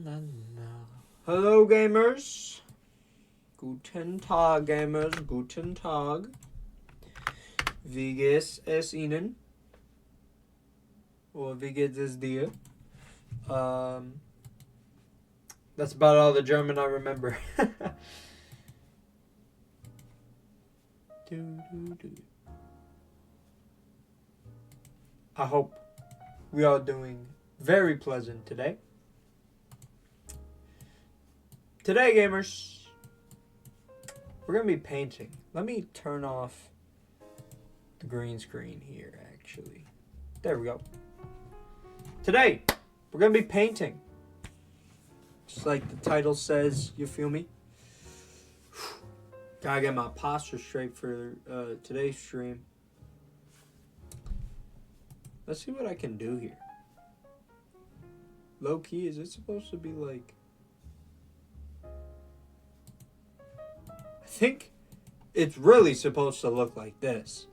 la, la. Hello, gamers. Guten Tag, gamers. Guten Tag. Wie geht es Ihnen? Or wie geht es dir? That's about all the German I remember. I hope we are doing very pleasant today. Today, gamers, we're going to be painting. Let me turn off the green screen here, actually. There we go. Today, we're going to be painting. Just like the title says, you feel me? Gotta get my posture straight for today's stream. Let's see what I can do here. Low key, is it supposed to be like... I think it's really supposed to look like this.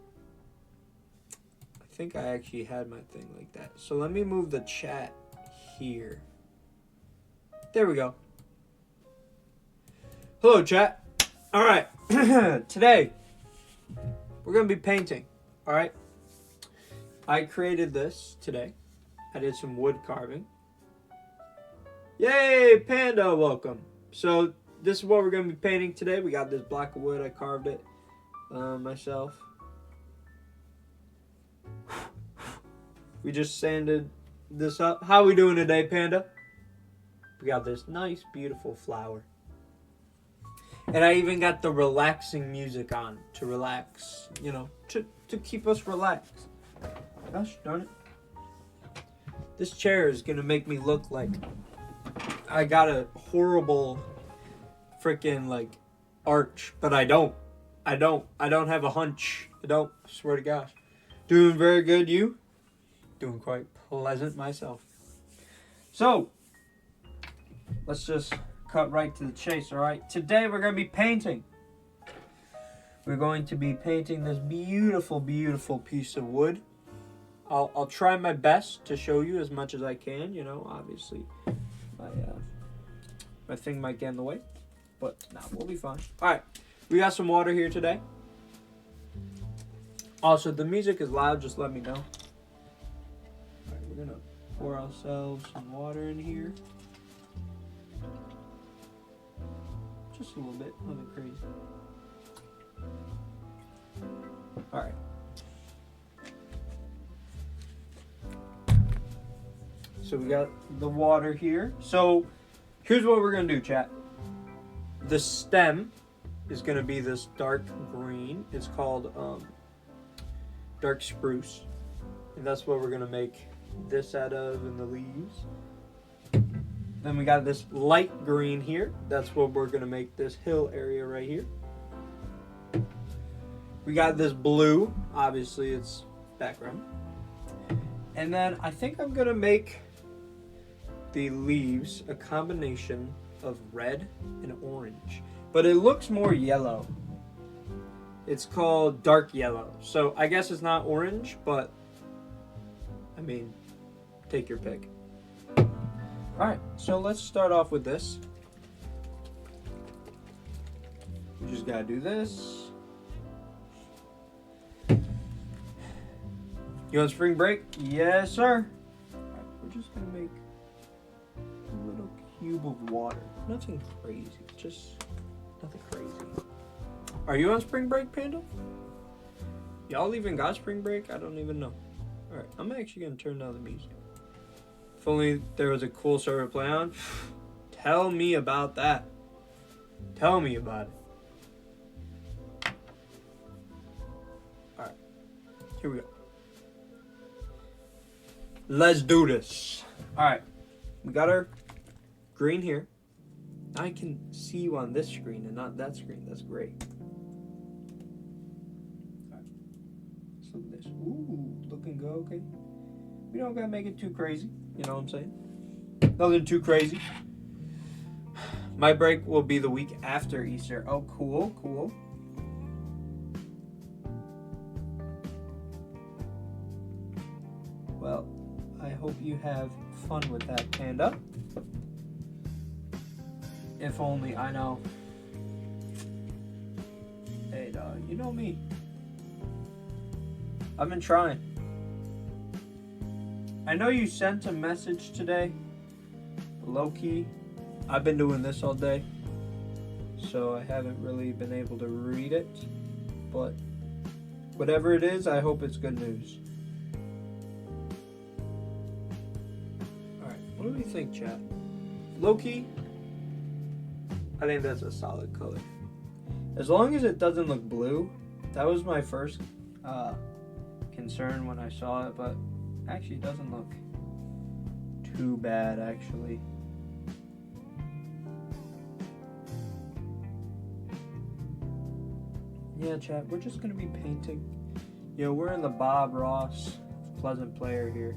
I think I actually had my thing like that. So let me move the chat here. There we go. Hello, chat. All right. Today, we're going to be painting. All right. I created this today. I did some wood carving. Yay, Panda, welcome. So this is what we're going to be painting today. We got this block of wood. I carved it myself. We just sanded this up. How we doing today, Panda? We got this nice, beautiful flower. And I even got the relaxing music on to relax, you know, to keep us relaxed. Gosh darn it. This chair is going to make me look like I got a horrible freaking like arch, but I don't. I don't have a hunch. I don't, swear to gosh. Doing very good, you? Doing quite pleasant myself. So, let's just cut right to the chase, all right? Today we're going to be painting. We're going to be painting this beautiful, beautiful piece of wood. I'll try my best to show you as much as I can. You know, obviously, my thing might get in the way, but nah, we'll be fine. All right, we got some water here today. Also, the music is loud. Just let me know. All right, we're gonna pour ourselves some water in here. Just a little bit, nothing crazy. All right. So we got the water here. So here's what we're going to do, chat. The stem is going to be this dark green. It's called dark spruce. And that's what we're going to make this out of and the leaves. Then we got this light green here. That's what we're going to make this hill area right here. We got this blue. Obviously, it's background. And then I think I'm going to make the leaves a combination of red and orange, but it looks more yellow. It's called dark yellow, so I guess it's not orange, but I mean, take your pick. Alright, so let's start off with this. We just gotta do this. You on spring break? Yes, sir. Alright, we're just gonna make a little cube of water. Nothing crazy, just nothing crazy. Are you on spring break, Panda? Y'all even got spring break? I don't even know. Alright, I'm actually gonna turn down the music. If only there was a cool server to play on. Tell me about that. Tell me about it. Alright, here we go. Let's do this. Alright, we got our green here. I can see you on this screen and not that screen. That's great. Alright, let's look at this. Ooh, looking good, okay. We don't gotta make it too crazy. You know what I'm saying? Nothing too crazy. My break will be the week after Easter. Oh, cool, cool. Well, I hope you have fun with that, Panda. If only, I know. Hey, dog, you know me. I've been trying. I know you sent a message today. Low-key, I've been doing this all day, so I haven't really been able to read it. But whatever it is, I hope it's good news. Alright, what do we think, chat? Low-key, I think that's a solid color. As long as it doesn't look blue. That was my first concern when I saw it, but actually it doesn't look too bad, actually. Yeah, chat, we're just going to be painting. You know, we're in the Bob Ross Pleasant Player here.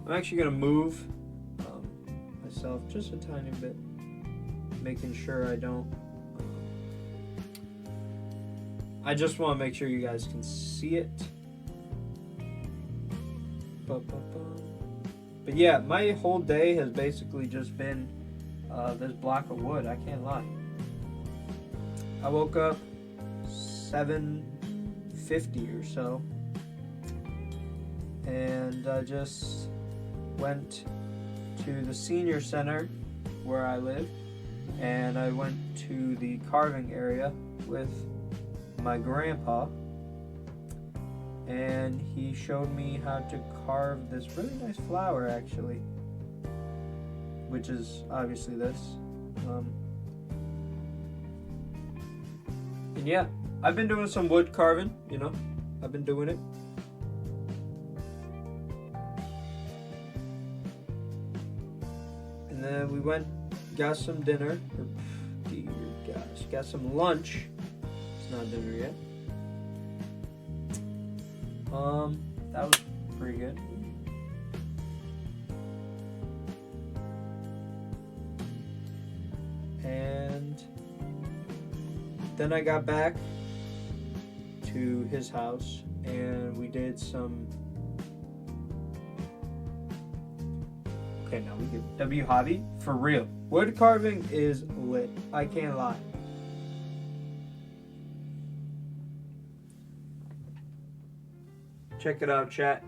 I'm actually going to move myself just a tiny bit, making sure I don't... I just want to make sure you guys can see it. But yeah, my whole day has basically just been this block of wood. I can't lie. I woke up 7:50 or so, and I just went to the senior center where I live, and I went to the carving area with my grandpa, and he showed me how to carve this really nice flower, actually, which is obviously this. And yeah, I've been doing some wood carving, you know, I've been doing it. And then we went, got some dinner, dear gosh, got some lunch. It's not dinner yet. That was pretty good. And then I got back to his house and we did some... Okay, now we get W Hobby for real. Wood carving is lit. I can't lie. Check it out, chat.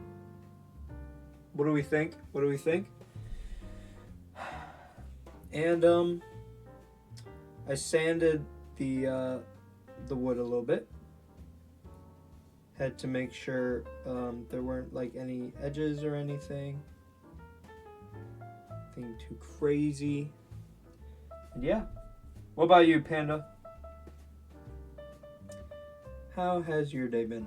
What do we think? What do we think? And I sanded the wood a little bit. Had to make sure there weren't like any edges or anything. Nothing too crazy. And yeah. What about you, Panda? How has your day been?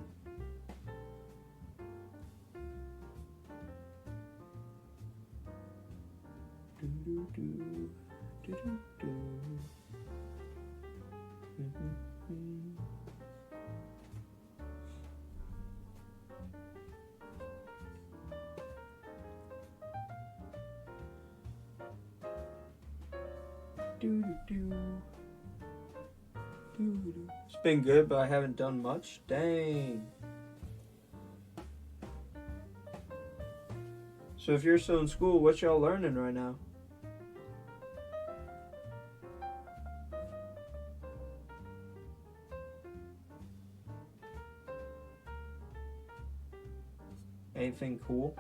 It's been good, but I haven't done much. Dang. So if you're still in school, what y'all learning right now? Anything cool?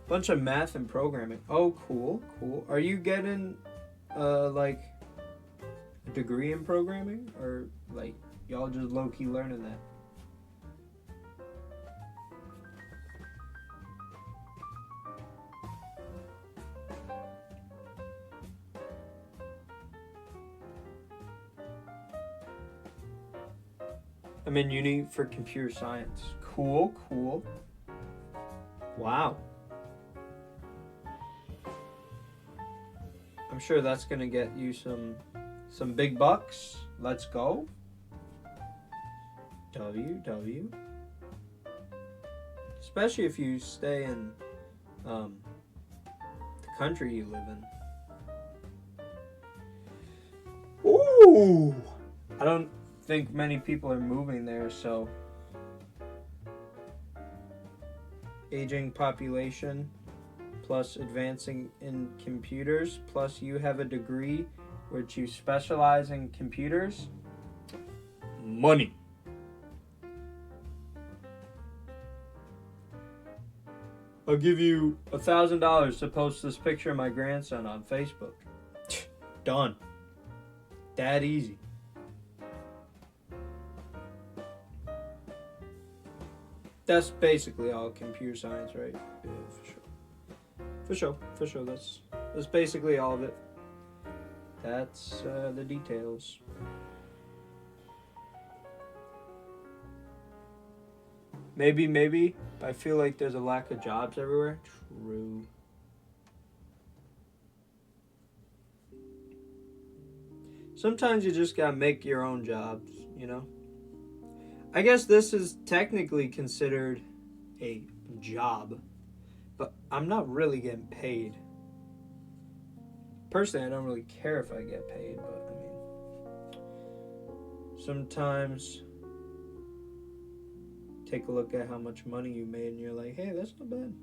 Bunch of math and programming. Oh, cool, cool. Are you getting, like, a degree in programming? Or, like, y'all just low-key learning that? I'm in uni for computer science. Cool, cool. Wow. I'm sure that's gonna get you some big bucks. Let's go. W. Especially if you stay in the country you live in. Ooh! I don't think many people are moving there, so aging population, plus advancing in computers, plus you have a degree which you specialize in computers. Money. I'll give you $1,000 to post this picture of my grandson on Facebook. Done. That easy. That's basically all computer science, right? Yeah, for sure. That's basically all of it. That's the details. Maybe. I feel like there's a lack of jobs everywhere. True. Sometimes you just gotta make your own jobs, you know? I guess this is technically considered a job, but I'm not really getting paid. Personally, I don't really care if I get paid, but I mean, sometimes take a look at how much money you made and you're like, hey, that's not bad.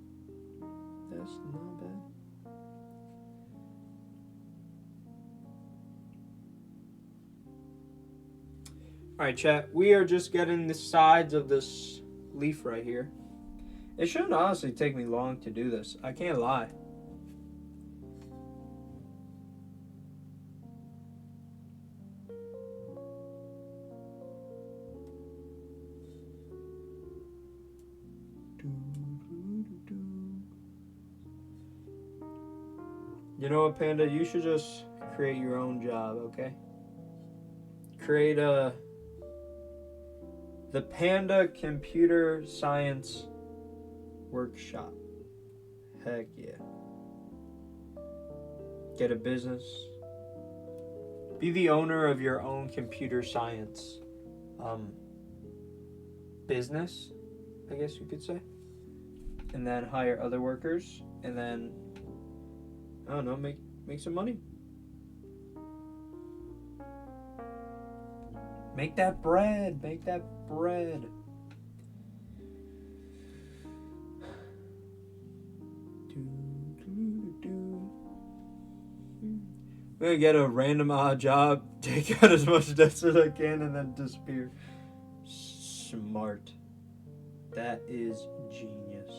That's not bad. Alright, chat, we are just getting the sides of this leaf right here. It shouldn't honestly take me long to do this. I can't lie. You know what, Panda? You should just create your own job, okay? Create the Panda Computer Science Workshop. Heck yeah. Get a business. Be the owner of your own computer science business, I guess you could say. And then hire other workers, and then I don't know, make some money. Make that bread. I'm gonna get a random odd job, take out as much debt as I can, and then disappear. Smart. That is genius.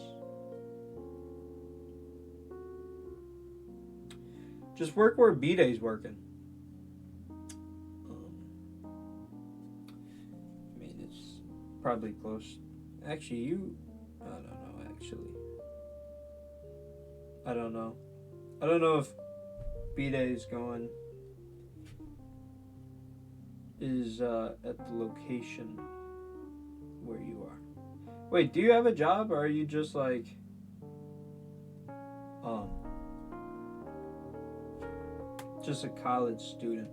Just work where B-Day's working. I mean, it's probably close. Actually, I don't know, I don't know. I don't know if B-Day's is at the location where you are. Wait, do you have a job, or are you just like just a college student?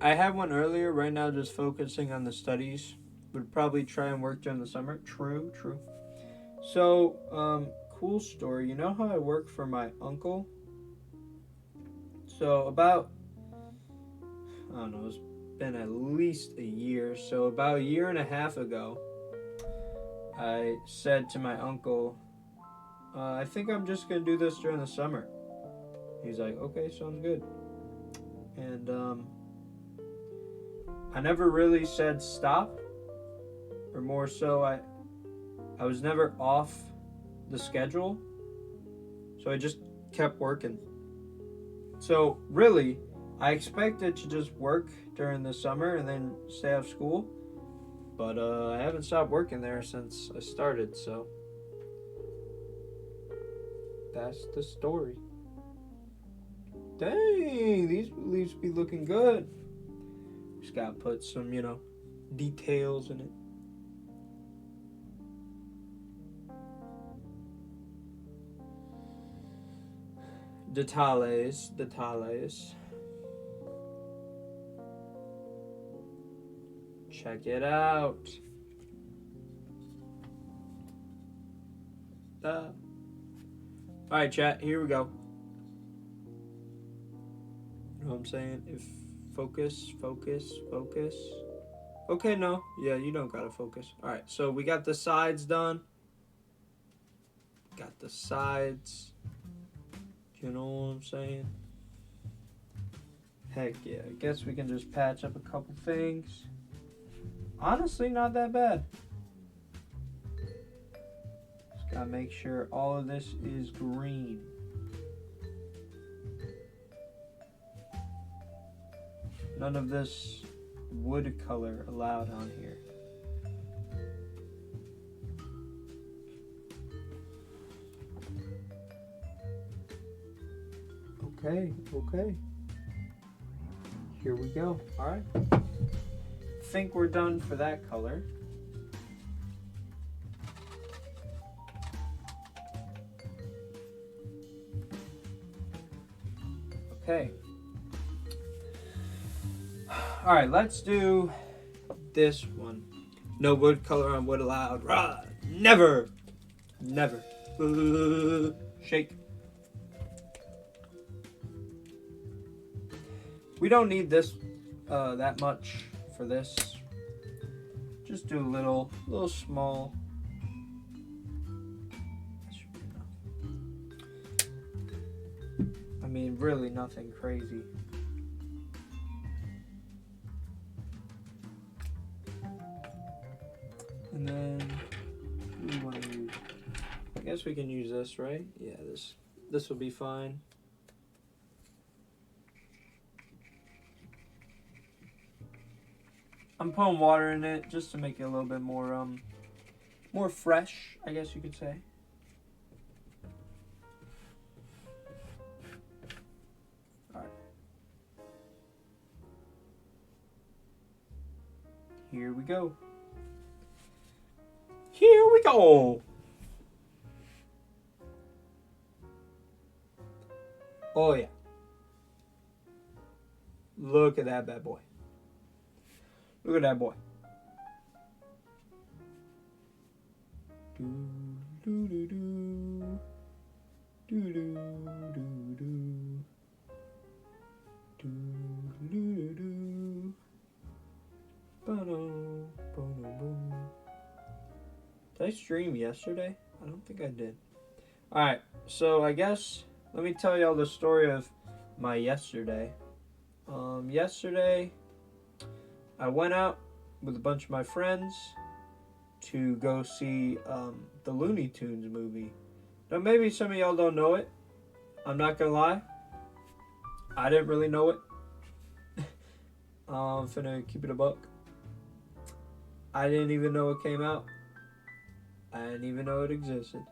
I had one earlier. Right now, just focusing on the studies. Would probably try and work during the summer. True. So, cool story. You know how I work for my uncle? So about, I don't know, it's been at least a year. So about a year and a half ago, I said to my uncle, I think I'm just going to do this during the summer. He's like, okay, sounds good. And I never really said stop, or more so, I was never off the schedule, so I just kept working. So really, I expected to just work during the summer and then stay out of school, but I haven't stopped working there since I started, so that's the story. Dang, these leaves be looking good. Just gotta put some, details in it. Detalles. Check it out. Alright, chat, here we go. You know what I'm saying? If focus. Okay, no. Yeah, you don't gotta focus. Alright, so we got the sides done. Got the sides. You know what I'm saying? Heck yeah. I guess we can just patch up a couple things. Honestly, not that bad. Just gotta make sure all of this is green. None of this wood color allowed on here. Okay. Here we go. Alright. Think we're done for that color. Okay. Alright, let's do this one. No wood color on wood allowed. Rah! Never! Shake. We don't need this that much for this. Just do a little small. That should be enough. I mean, really nothing crazy. And then, what do we want to use? I guess we can use this, right? Yeah, this will be fine. I'm putting water in it just to make it a little bit more fresh, I guess you could say. All right. Here we go. Here we go. Oh yeah. Look at that bad boy. Look at that boy. Did I stream yesterday? I don't think I did. Alright, so I guess let me tell y'all the story of my yesterday. Yesterday I went out with a bunch of my friends to go see the Looney Tunes movie. Now, maybe some of y'all don't know it. I'm not gonna lie. I didn't really know it. I'm finna keep it a buck. I didn't even know it came out. I didn't even know it existed.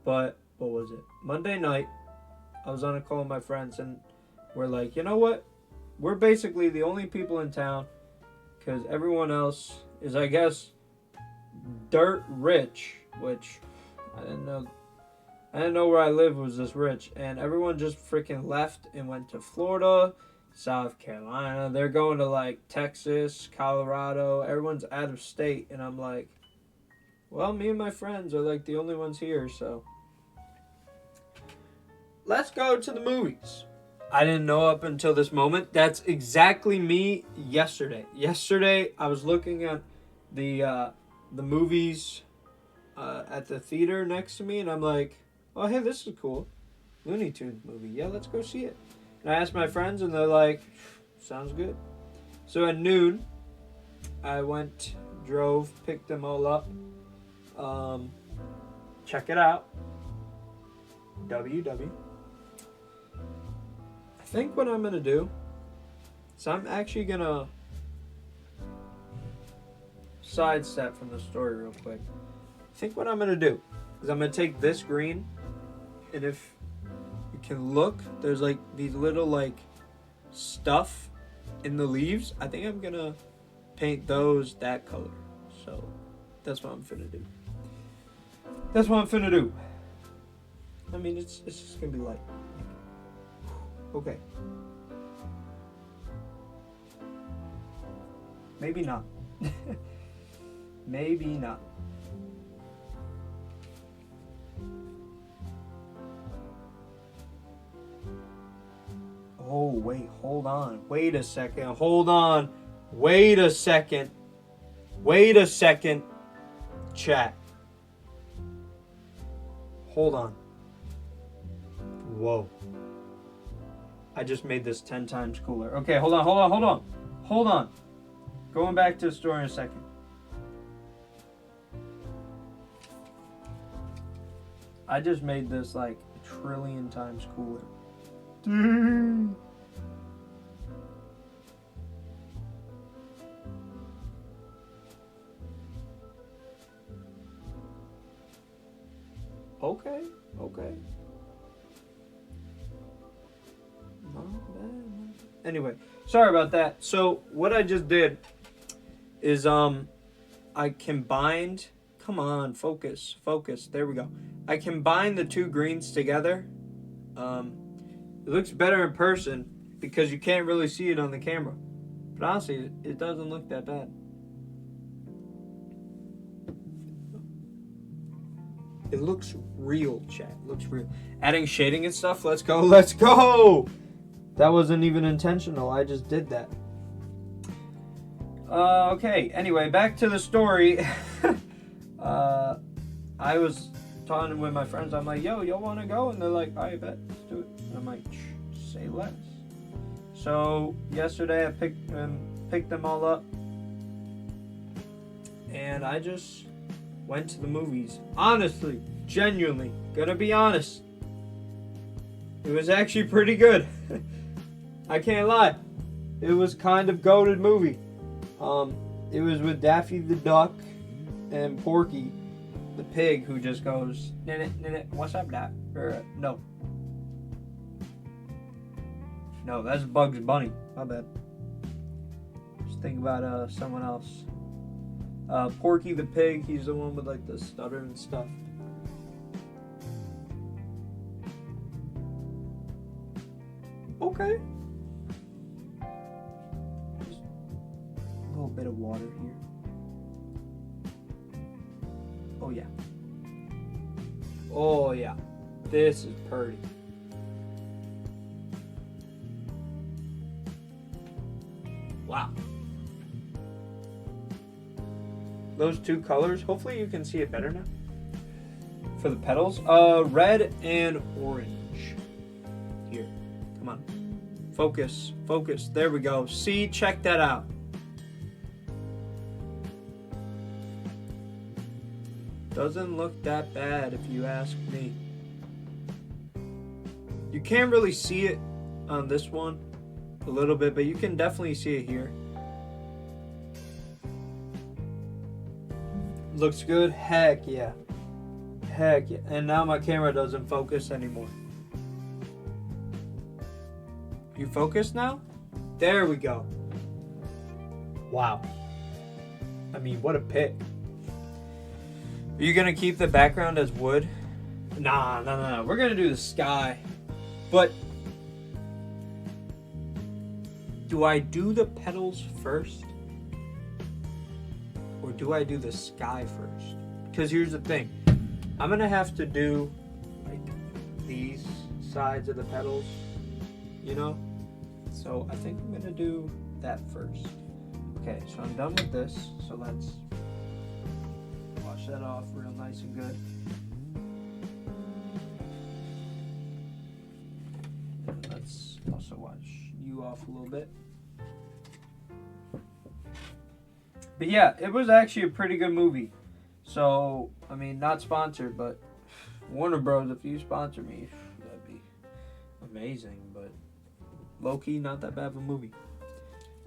But, what was it? Monday night, I was on a call with my friends and we're like, you know what? We're basically the only people in town because everyone else is, I guess, dirt rich, which I didn't know where I live was this rich. And everyone just freaking left and went to Florida, South Carolina. They're going to like Texas, Colorado. Everyone's out of state. And I'm like, well, me and my friends are like the only ones here, so let's go to the movies. I didn't know up until this moment. That's exactly me yesterday. Yesterday, I was looking at the movies at the theater next to me, and I'm like, oh, hey, this is cool. Looney Tunes movie. Yeah, let's go see it. And I asked my friends, and they're like, sounds good. So at noon, I drove, picked them all up. Check it out. WW. I think what I'm going to do is I'm actually going to sidestep from the story real quick. I think what I'm going to do is I'm going to take this green, and if you can look, there's like these little like stuff in the leaves. I think I'm going to paint those that color. So that's what I'm finna do. That's what I'm finna do. I mean, it's just going to be light. Okay. Maybe not. Maybe not. Oh, wait, hold on. Wait a second. Hold on. Wait a second. Wait a second. Chat. Hold on. Whoa. I just made this 10 times cooler. Okay, hold on. Going back to the store in a second. I just made this like a trillion times cooler. Okay. Not bad. Anyway, sorry about that. So what I just did is I combined. Come on, focus. There we go. I combined the two greens together. It looks better in person because you can't really see it on the camera. But honestly, it doesn't look that bad. It looks real, chat. It looks real. Adding shading and stuff. Let's go. That wasn't even intentional. I just did that. Okay. Anyway, back to the story. I was talking with my friends. I'm like, yo, y'all want to go? And they're like, I bet. Let's do it. And I'm like, say less. So yesterday I picked them all up. And I just went to the movies. Honestly, genuinely, gonna be honest. It was actually pretty good. I can't lie. It was kind of goated movie. It was with Daffy the Duck and Porky the pig, who just goes, what's up, Dad? Or no, that's Bugs Bunny. My bad. Just think about someone else. Porky the pig, he's the one with like the stutter and stuff. Okay. Just a little bit of water here. Oh yeah. This is pretty. Wow. Those two colors, hopefully you can see it better now. For the petals, red and orange. Here, come on. Focus. There we go. See, check that out. Doesn't look that bad if you ask me. You can't really see it on this one a little bit, but you can definitely see it here. Looks good? Heck yeah. And now my camera doesn't focus anymore. You focus now? There we go. Wow. I mean, what a pick. Are you gonna keep the background as wood? Nah. We're gonna do the sky. But do I do the petals first? Or do I do the sky first? Because here's the thing. I'm gonna have to do like these sides of the petals, you know? So I think I'm gonna do that first. Okay, so I'm done with this. So let's wash that off real nice and good. And let's also wash you off a little bit. But yeah, it was actually a pretty good movie. So, I mean, not sponsored, but Warner Bros., if you sponsor me, that'd be amazing. But low-key, not that bad of a movie.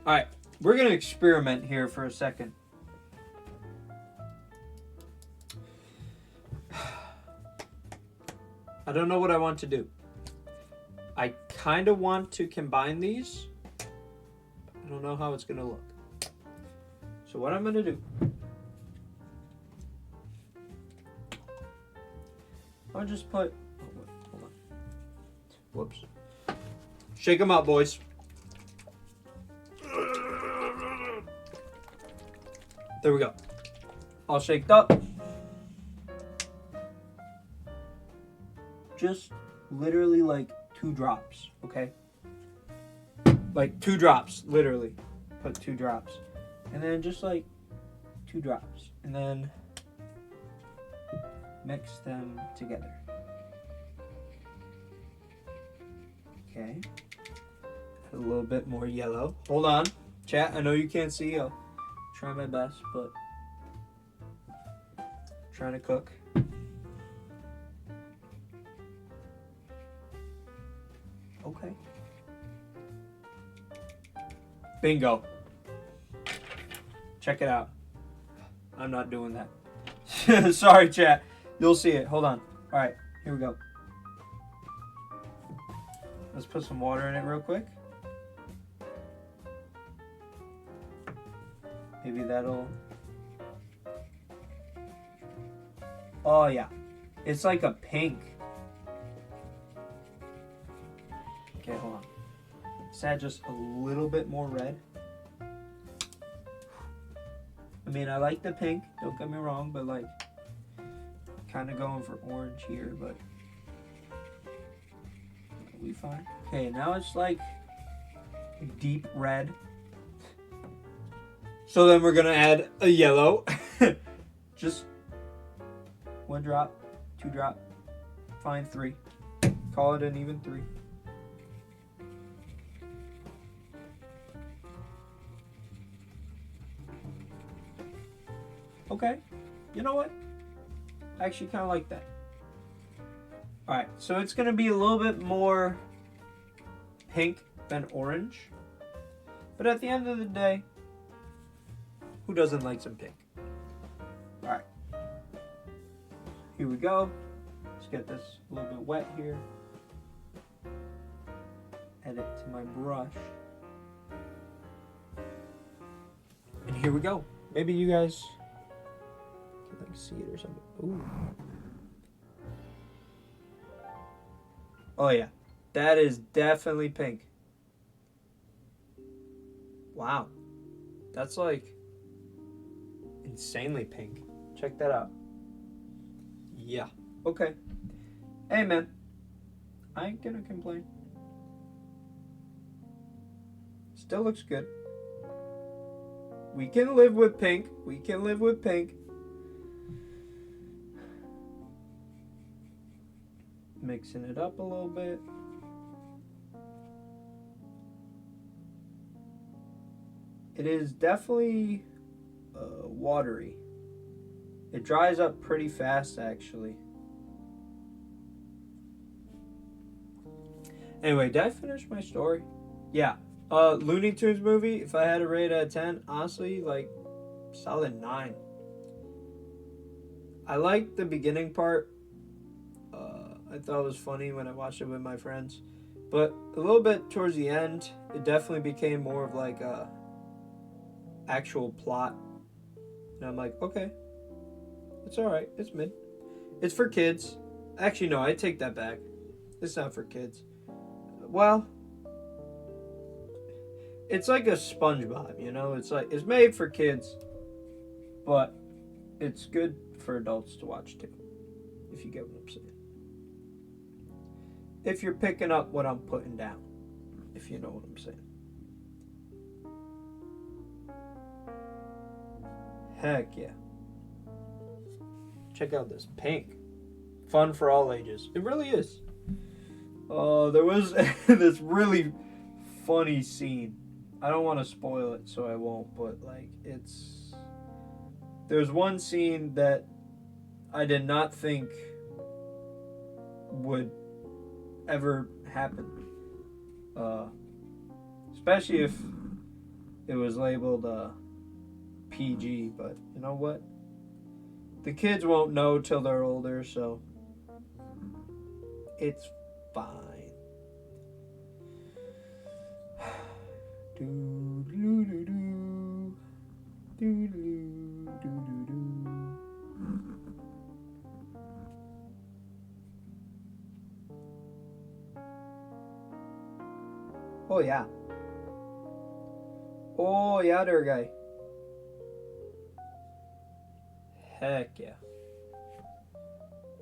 Alright, we're going to experiment here for a second. I don't know what I want to do. I kind of want to combine these. I don't know how it's going to look. So what I'm going to do, I'll just put, hold on. Whoops. Shake them out, boys. There we go. All shaked up. Just literally like 2 drops, okay? Like 2 drops, literally. Put 2 drops. And then just like 2 drops. And then mix them together. Okay. A little bit more yellow. Hold on. Chat, I know you can't see. I'll try my best, but trying to cook. Okay. Bingo. Check it out. I'm not doing that. Sorry, chat. You'll see it. Hold on. All right, here we go. Let's put some water in it real quick. Maybe that'll... Oh, yeah. It's like a pink. Okay, hold on. Let's add just a little bit more red. I mean, I like the pink. Don't get me wrong, but like... kind of going for orange here, but... we fine. Okay, now it's like deep red. So then we're gonna add a yellow. Just 1 drop, 2 drop, fine 3. Call it an even 3. Okay, you know what? I actually kind of like that. Alright, so it's going to be a little bit more pink than orange. But at the end of the day, who doesn't like some pink? Alright. Here we go. Let's get this a little bit wet here. Add it to my brush. And here we go. Maybe you guys can like see it or something. Ooh. Oh yeah, that is definitely pink. Wow, that's like insanely pink. Check that out. Yeah, okay. Hey man, I ain't gonna complain. Still looks good. We can live with pink. We can live with pink. Mixing it up a little bit. It is definitely watery. It dries up pretty fast, actually. Anyway, did I finish my story? Yeah. Looney Tunes movie, if I had a rate out of 10, honestly, like, solid 9. I liked the beginning part. I thought it was funny when I watched it with my friends. But a little bit towards the end, it definitely became more of like a actual plot. And I'm like, okay, it's alright, it's mid. It's for kids. Actually, no, I take that back. It's not for kids. Well, it's like a SpongeBob, you know? It's like, it's made for kids, but it's good for adults to watch too, if you get what I'm saying. If you're picking up what I'm putting down, if you know what I'm saying. Heck yeah. Check out this pink. Fun for all ages. It really is. There was this really funny scene. I don't want to spoil it, so I won't, but like it's... There's one scene that I did not think would ever happen. Especially if it was labeled PG, but you know what? The kids won't know till they're older, so it's fine. Oh yeah. Oh yeah, there, guy. Heck yeah.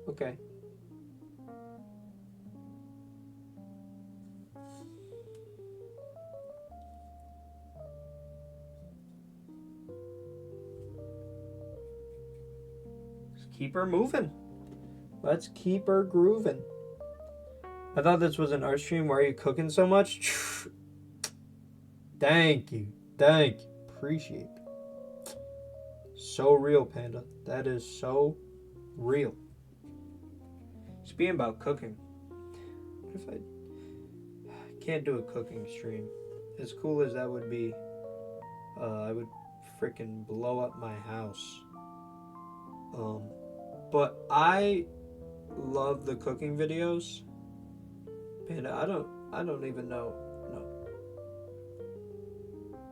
Okay. Let's keep her moving. Let's keep her grooving. I thought this was an art stream. Why are you cooking so much? Thank you. Thank you. Appreciate it. So real, Panda. That is so real. Speaking about cooking, what if I can't do a cooking stream? As cool as that would be, I would freaking blow up my house. But I love the cooking videos. Panda, I don't even know. No.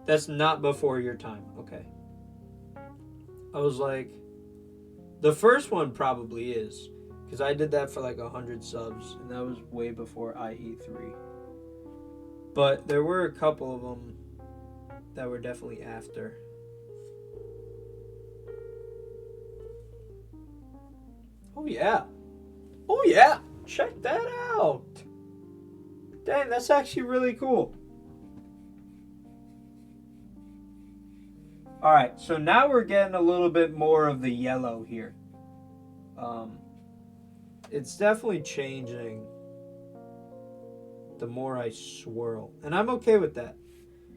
That's not before your time. Okay. I was like, the first one probably is, because I did that for like 100 subs, and that was way before IE3. But there were a couple of them that were definitely after. Oh yeah. Oh yeah. Check that out. Dang, that's actually really cool. Alright, so now we're getting a little bit more of the yellow here. It's definitely changing the more I swirl. And I'm okay with that.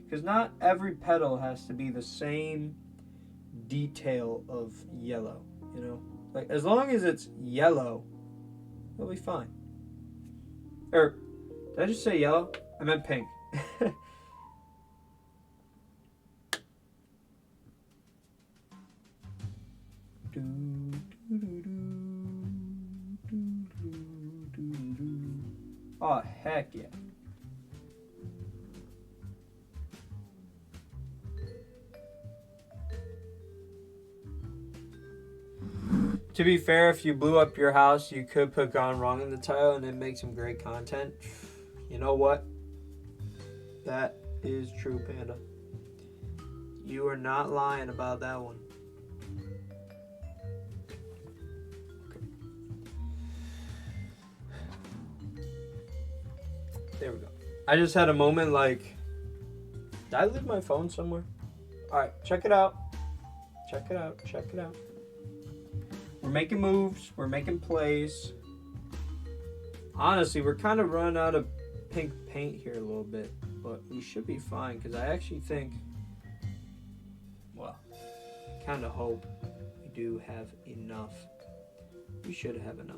Because not every petal has to be the same detail of yellow, you know? Like, as long as it's yellow, it'll be fine. Or, did I just say yellow? I meant pink. Oh, heck yeah. To be fair, if you blew up your house, you could put Gone Wrong in the title and it makes some great content. You know what? That is true, Panda. You are not lying about that one. Okay. There we go. I just had a moment like, did I leave my phone somewhere? Alright, check it out. Check it out. Check it out. We're making moves. We're making plays. Honestly, we're kind of running out of pink paint here a little bit. But we should be fine because I actually think, well, kind of hope we do have enough. We should have enough.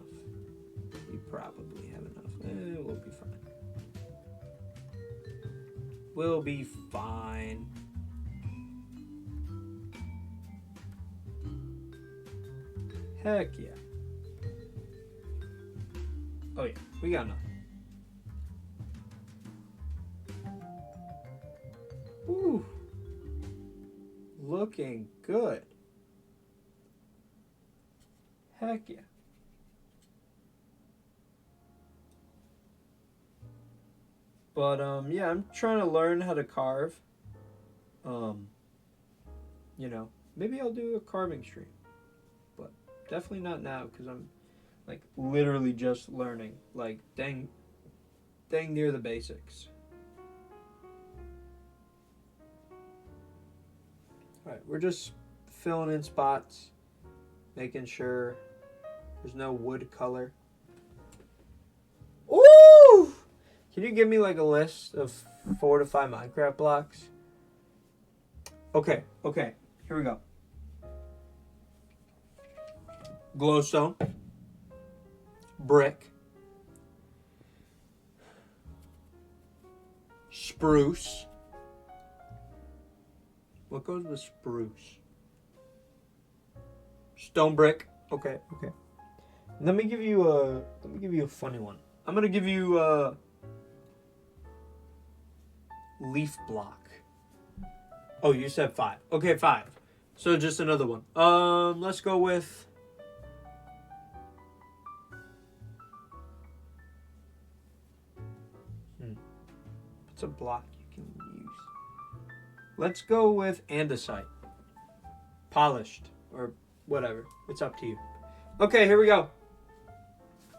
We probably have enough. We'll be fine. We'll be fine. Heck yeah. Oh yeah, we got enough. Ooh. Looking good. Heck yeah. But yeah, I'm trying to learn how to carve. You know, maybe I'll do a carving stream. But definitely not now because I'm like literally just learning. Like dang near the basics. Alright, we're just filling in spots, making sure there's no wood color. Ooh! Can you give me like a list of 4 to 5 Minecraft blocks? Okay, here we go. Glowstone. Brick. Spruce. What goes with spruce? Stone brick. Okay. Let me give you a funny one. I'm gonna give you a leaf block. Oh, you said 5. Okay, 5. So just another one. Let's go with what's a block you can use? Let's go with andesite. Polished or whatever. It's up to you. Okay, here we go.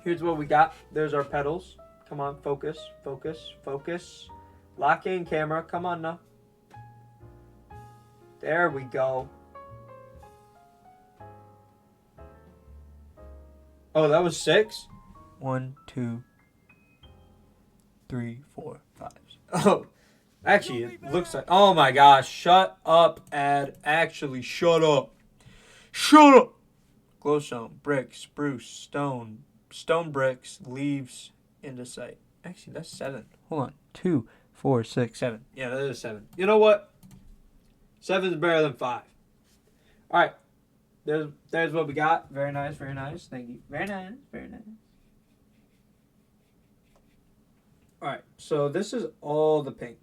Here's what we got. There's our pedals. Come on, focus, focus, focus. Lock in, camera. Come on now. There we go. Oh, that was 6? 1, 2, 3, 4, 5. Oh, actually, it looks like... Oh my gosh, shut up, Ad. Actually, shut up. Shut up! Glowstone, brick, spruce, stone bricks, leaves, andesite. Actually, that's 7. Hold on. 2, 4, 6, 7. Yeah, that is 7. You know what? 7 is better than 5. All right. There's what we got. Very nice, very nice. Thank you. Very nice, very nice. All right. So this is all the pink.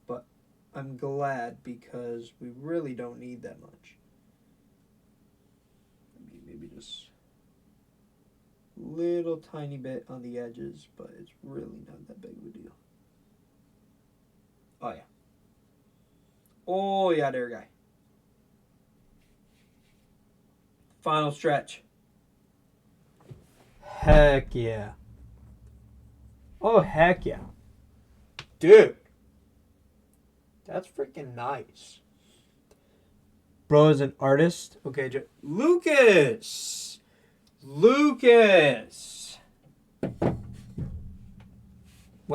But I'm glad because we really don't need that much. Maybe just little tiny bit on the edges, but it's really not that big of a deal. Oh yeah. Oh yeah, there guy. Final stretch. Heck yeah. Oh heck yeah. Dude. That's freaking nice. Bro is an artist. Okay, Lucas. When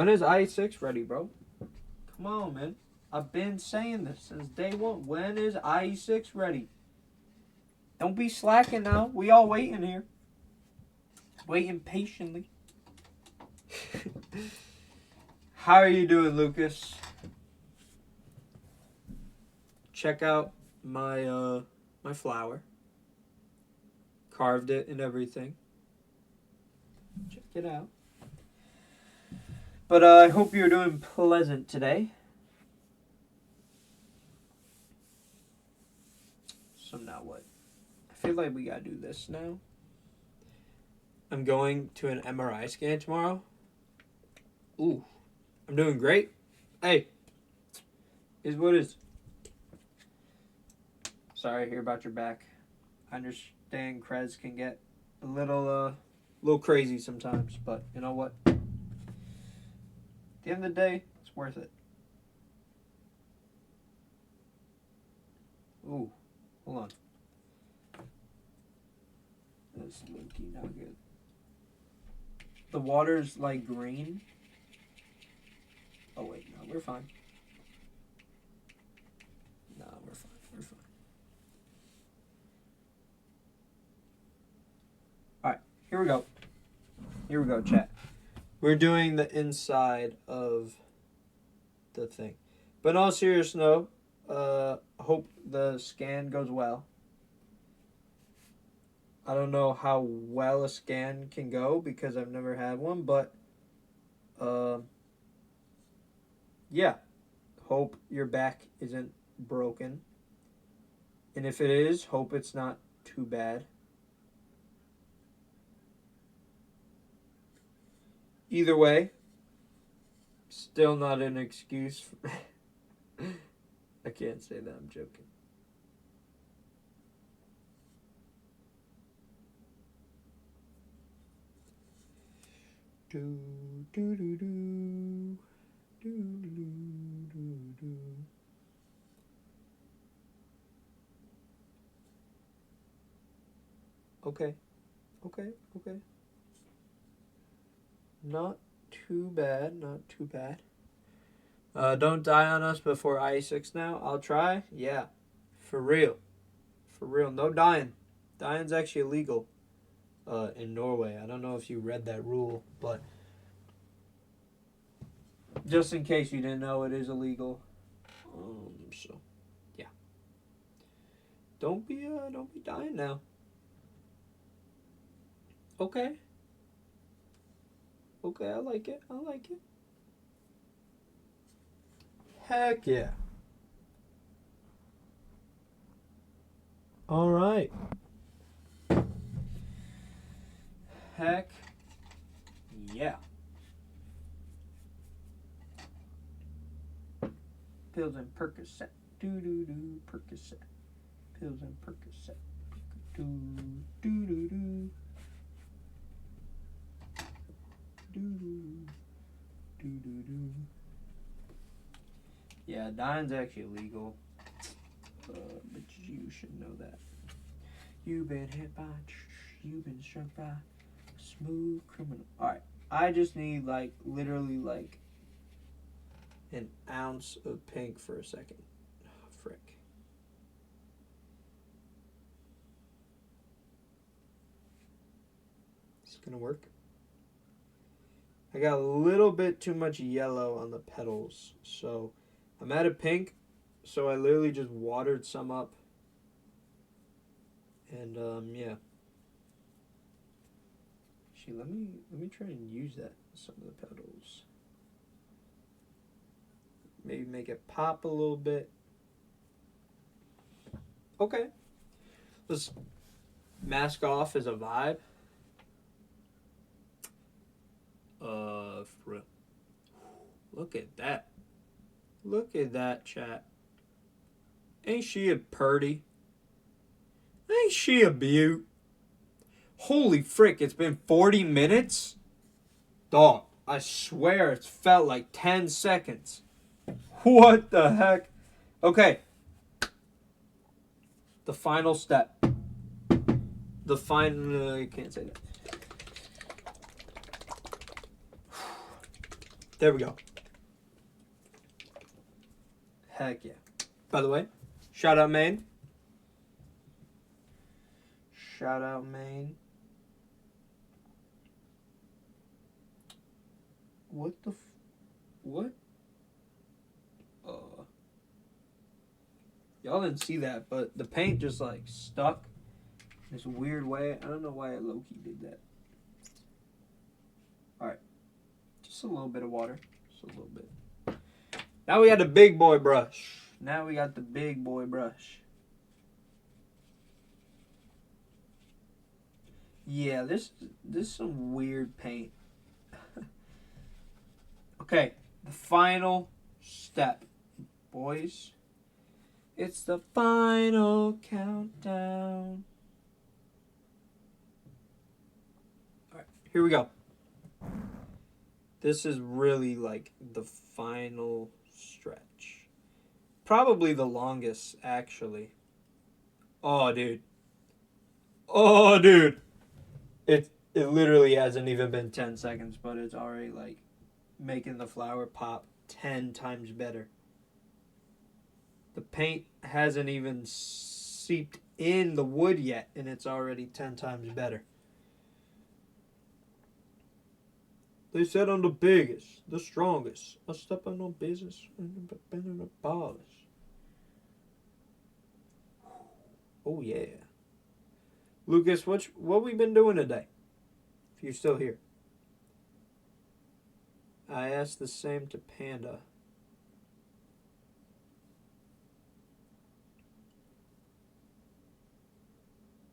is IE6 ready, bro? Come on, man. I've been saying this since day one. When is IE6 ready? Don't be slacking now. We all waiting here. Waiting patiently. How are you doing, Lucas? Check out my my flower. Carved it and everything. Check it out. But I hope you're doing pleasant today. So now what? I feel like we gotta do this now. I'm going to an MRI scan tomorrow. Ooh. I'm doing great. Hey. Is what is. Sorry to hear about your back. I understand Krez can get a little crazy sometimes, but you know what? At the end of the day, it's worth it. Ooh, hold on. That's low-key not good. The water's like green. Oh wait, no, we're fine. No, we're fine. We're fine. Alright, here we go. Here we go, chat. We're doing the inside of the thing. But in all seriousness, no. Hope the scan goes well. I don't know how well a scan can go because I've never had one, but yeah. Hope your back isn't broken. And if it is, hope it's not too bad. Either way, still not an excuse. I can't say that, I'm joking. Do, do, do, do. Do, do, do, do. Okay. Not too bad, not too bad. Don't die on us before IE6 now. I'll try. Yeah. For real. No dying. Dying's actually illegal in Norway. I don't know if you read that rule, but just in case you didn't know, it is illegal. So, yeah. Don't be dying now. Okay, I like it. Heck yeah. All right. Heck yeah. Pills and Percocet. Percocet. Pills and Percocet. Do, do, do, do. Do, do, do, do. Yeah, dying's actually illegal. But you should know that. You've been hit by, you've been struck by a smooth criminal. Alright, I just need, like, literally, like, an ounce of pink for a second. Oh, frick. Is it gonna work? I got a little bit too much yellow on the petals, so I'm out of pink, so I literally just watered some up. And yeah. Actually, let me try and use that some of the petals. Maybe make it pop a little bit. Okay. Let's mask off as a vibe. For real. Look at that. Look at that, chat. Ain't she a purty? Ain't she a beaut? Holy frick, it's been 40 minutes? Dog, I swear it's felt like 10 seconds. What the heck? Okay. The final step. The final... I can't say that. There we go. Heck yeah. By the way, shout out Maine. Shout out Maine. What the what? Y'all didn't see that, but the paint just like stuck in this weird way. I don't know why Loki did that. Alright. Just a little bit of water. Just a little bit. Now we got the big boy brush. Now we got the big boy brush. Yeah, this is some weird paint. Okay, the final step, boys. It's the final countdown. Alright, here we go. This is really like the final stretch. Probably the longest, actually. Oh, dude. Oh, dude. It literally hasn't even been 10 seconds, but it's already like making the flower pop 10 times better. The paint hasn't even seeped in the wood yet, and it's already 10 times better. They said I'm the biggest, the strongest. I step on no business, bending the ballers. Oh yeah. Lucas, what we been doing today? If you're still here. I asked the same to Panda.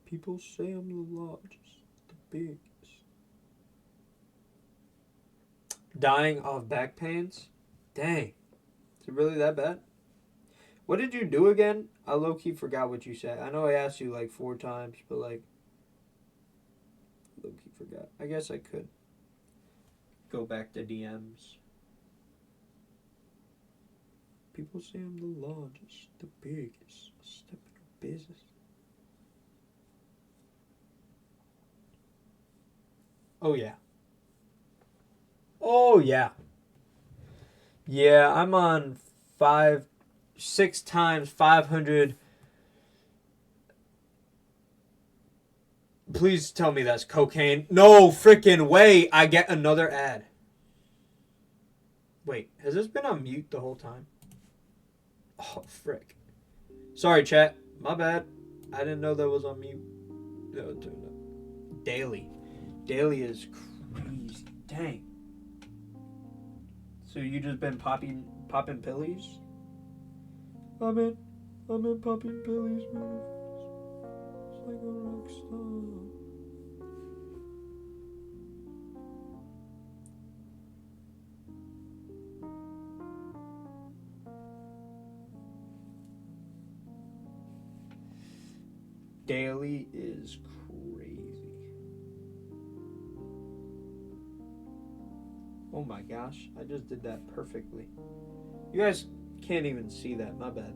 People say I'm the largest, the biggest. Dying of back pains? Dang. Is it really that bad? What did you do again? I low-key forgot what you said. I know I asked you like 4 times, but like... low-key forgot. I guess I could go back to DMs. People say I'm the largest, the biggest. A step in the business. Oh, yeah. Oh, yeah. Yeah, I'm on 6 times 500. Please tell me that's cocaine. No freaking way I get another ad. Wait, has this been on mute the whole time? Oh, frick. Sorry, chat. My bad. I didn't know that was on mute. No, Daily. Daily is crazy. Dang. So you just been popping pillies? I've been popping pillies, man. It's like a rock star. daily is crazy. Oh my gosh, I just did that perfectly. You guys can't even see that, my bad.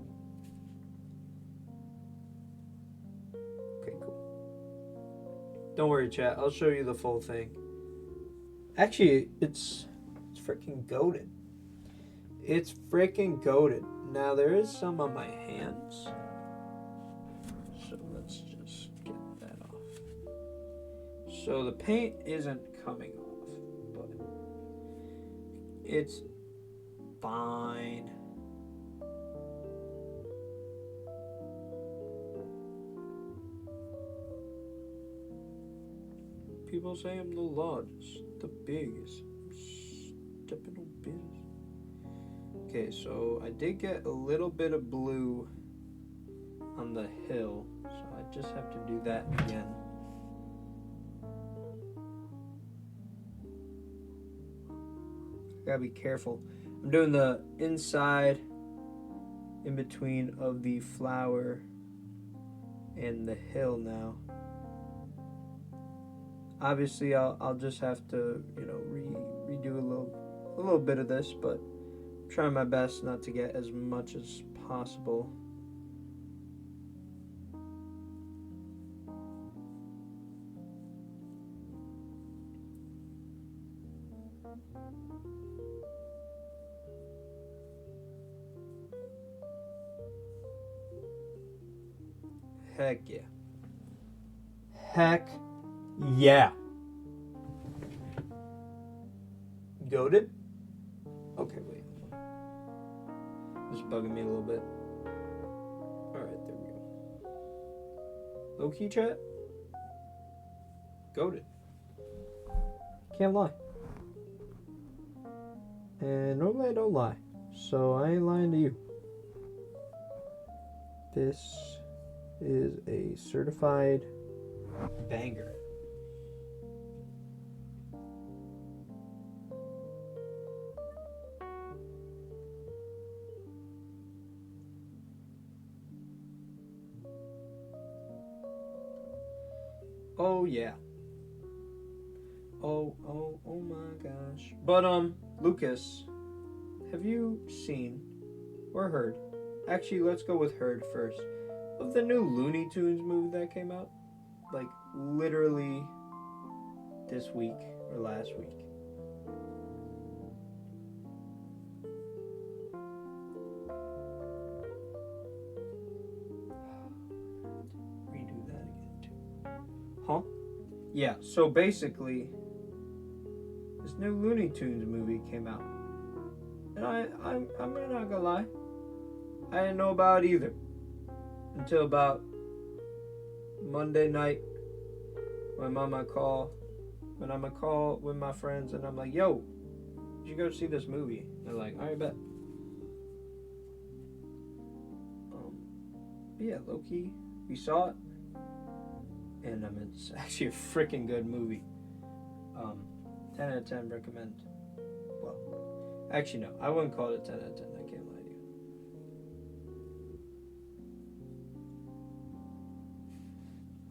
Okay, cool. Don't worry, chat, I'll show you the full thing. Actually, it's freaking goated. It's freaking goated. Now, there is some on my hands. So let's just get that off. So the paint isn't coming off, but it's fine. People say I'm the largest, the biggest. I'm stepping on business. Okay, so I did get a little bit of blue on the hill, so I just have to do that again. Gotta be careful. I'm doing the inside in between of the flower and the hill now. Obviously, I'll just have to, redo a little bit of this, but I'm trying my best not to get as much as possible. Heck yeah. Heck yeah. Goated? Okay, wait. Just bugging me a little bit. Alright, there we go. Low key chat? Goated. Can't lie. And normally I don't lie. So I ain't lying to you. This is a certified banger. Oh yeah. Oh my gosh. But Lucas, have you seen or heard? Actually, let's go with heard first. Of the new Looney Tunes movie that came out, like literally this week or last week. Redo that again too. Huh? Yeah. So basically, this new Looney Tunes movie came out, and I'm not gonna lie, I didn't know about it either. Until about Monday night when I'm on my call with my friends and I'm like, yo, you should go see this movie. And they're like, alright, bet. But yeah, low key, we saw it. And it's actually a freaking good movie. 10 out of 10 recommend. Well, actually no, I wouldn't call it a 10 out of 10. I can't lie to you.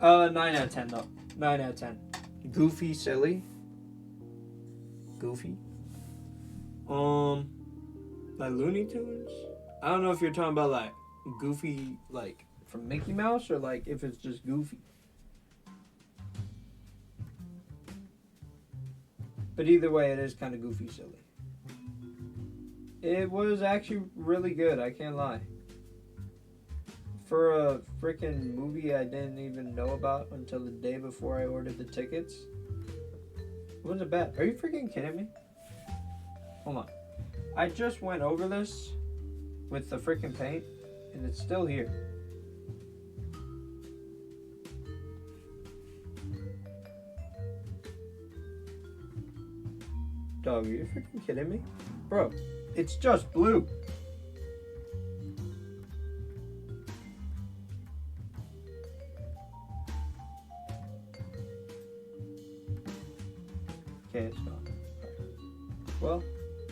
9 out of 10 though. 9 out of 10. Goofy, silly. Goofy. Like Looney Tunes. I don't know if you're talking about like Goofy, like from Mickey Mouse, or like if it's just Goofy. But either way, it is kind of goofy, silly. It was actually really good. I can't lie. For a freaking movie I didn't even know about until the day before I ordered the tickets, it wasn't bad. Are you freaking kidding me? Hold on. I just went over this with the freaking paint, and it's still here. Dog, are you freaking kidding me? Bro, it's just blue. Okay, it's not. Well,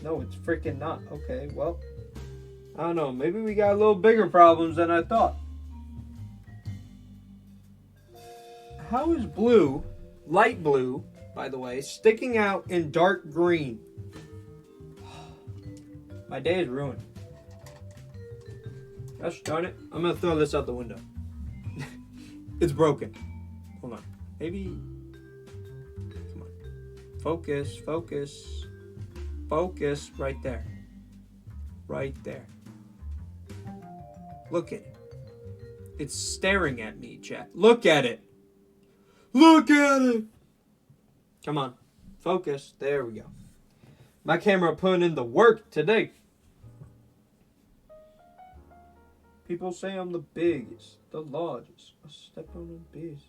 no, it's freaking not. Okay, well, I don't know. Maybe we got a little bigger problems than I thought. How is blue, light blue, by the way, sticking out in dark green? My day is ruined. Gosh darn it. I'm going to throw this out the window. It's broken. Hold on. Maybe. Come on. Focus, focus. Focus right there. Right there. Look at it. It's staring at me, chat. Look at it. Look at it. Come on. Focus. There we go. My camera putting in the work today. People say I'm the biggest, the largest. I step on the business.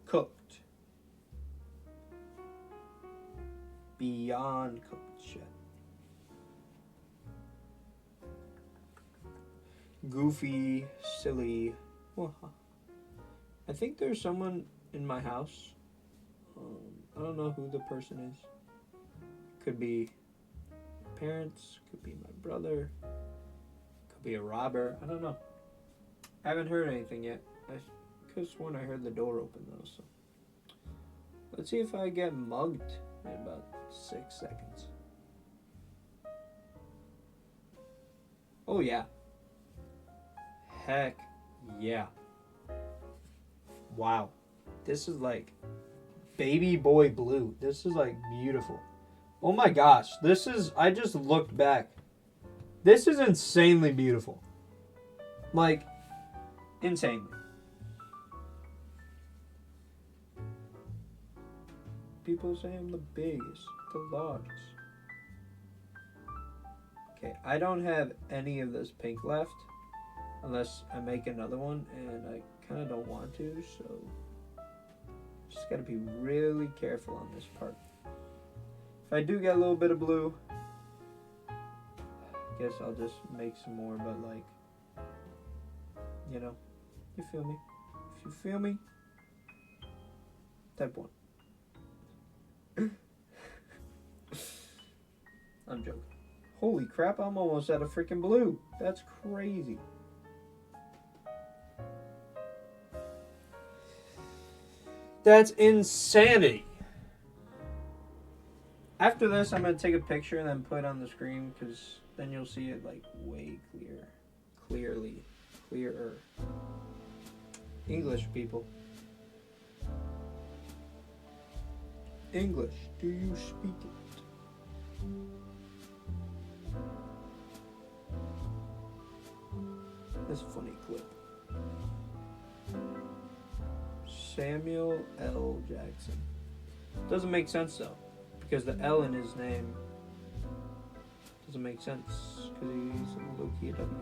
Cooked. Beyond cooked shit. Goofy, silly. I think there's someone in my house. I don't know who the person is. Could be parents, could be my brother, could be a robber. I don't know. I haven't heard anything yet. I could have sworn I heard the door open though. So let's see if I get mugged in about 6 seconds. Oh yeah. Heck yeah. Wow. This is like baby boy blue. This is like beautiful. Oh my gosh. This is, I just looked back. This is insanely beautiful. Like, insanely. People say I'm the biggest, the largest. Okay, I don't have any of this pink left. Unless I make another one, and I kind of don't want to, so just gotta be really careful on this part. If I do get a little bit of blue, I guess I'll just make some more, but like, you know, you feel me? If you feel me, type 1. I'm joking. Holy crap, I'm almost out of freaking blue. That's crazy. That's insanity. After this, I'm going to take a picture and then put it on the screen because then you'll see it like way clearer. English, people. English, do you speak it? That's a funny clip. Samuel L. Jackson. Doesn't make sense though, because the L in his name doesn't make sense because he's a low-key a W.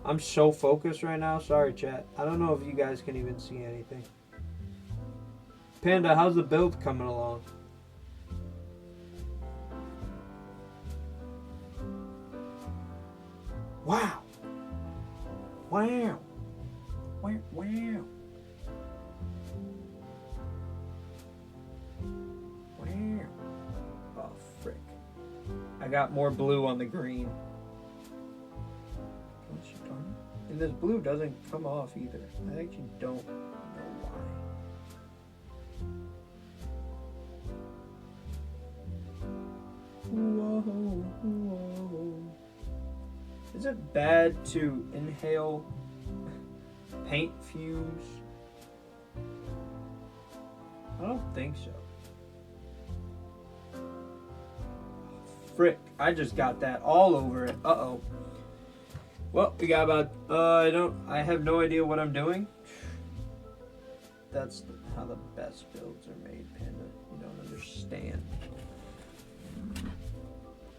I'm so focused right now. Sorry, chat. I don't know if you guys can even see anything. Panda, how's the build coming along? Wow. Wow. Wow. Wow. Wow. Oh, frick. I got more blue on the green. And this blue doesn't come off either. I actually don't know why. Whoa, whoa. Is it bad to inhale paint fumes? I don't think so. Frick, I just got that all over it. Uh-oh. Well, we got about, I have no idea what I'm doing. That's how the best builds are made, Panda. You don't understand.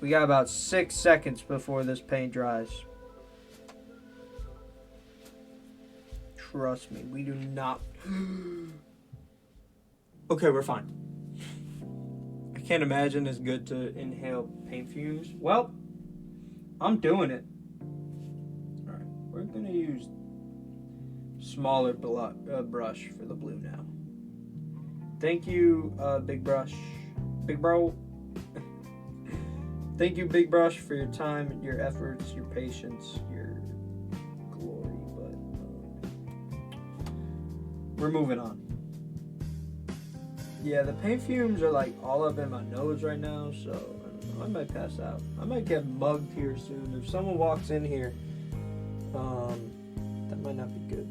We got about 6 seconds before this paint dries. Trust me, we do not. Okay, we're fine. I can't imagine it's good to inhale paint fumes. Well, I'm doing it. Alright, we're going to use smaller brush for the blue now. Thank you, Big Brush. Big Bro. Thank you, Big Brush, for your time, your efforts, your patience, your glory. But we're moving on. Yeah, the paint fumes are like all up in my nose right now, so I don't know, I might pass out. I might get mugged here soon. If someone walks in here, that might not be good.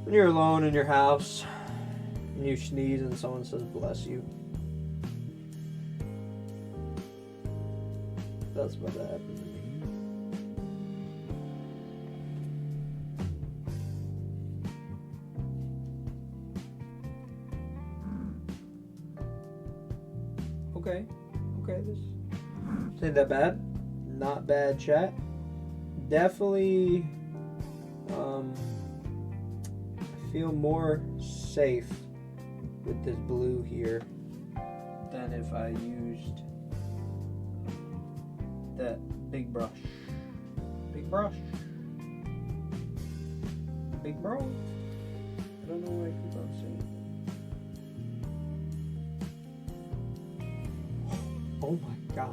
When you're alone in your house and you sneeze and someone says bless you, that's what happened to me. Okay, this ain't that bad. Not bad, chat. Definitely I feel more safe with this blue here than if I used that big brush. Big brush. Big bro. I don't know why I keep on saying it. Oh my gosh.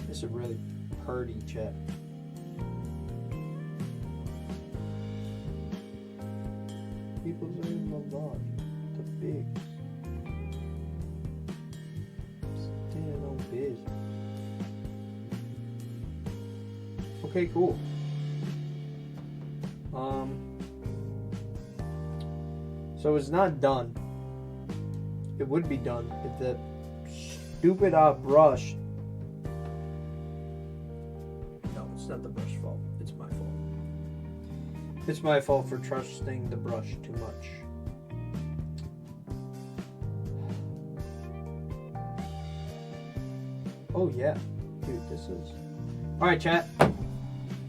This is really purdy, chat. People's in the vlog. The bigs. Standing on business. Okay, cool. So it's not done. It would be done if the stupid brush. No, it's not the brush fault. It's my fault. It's my fault for trusting the brush too much. Oh yeah, dude, this is. All right, chat.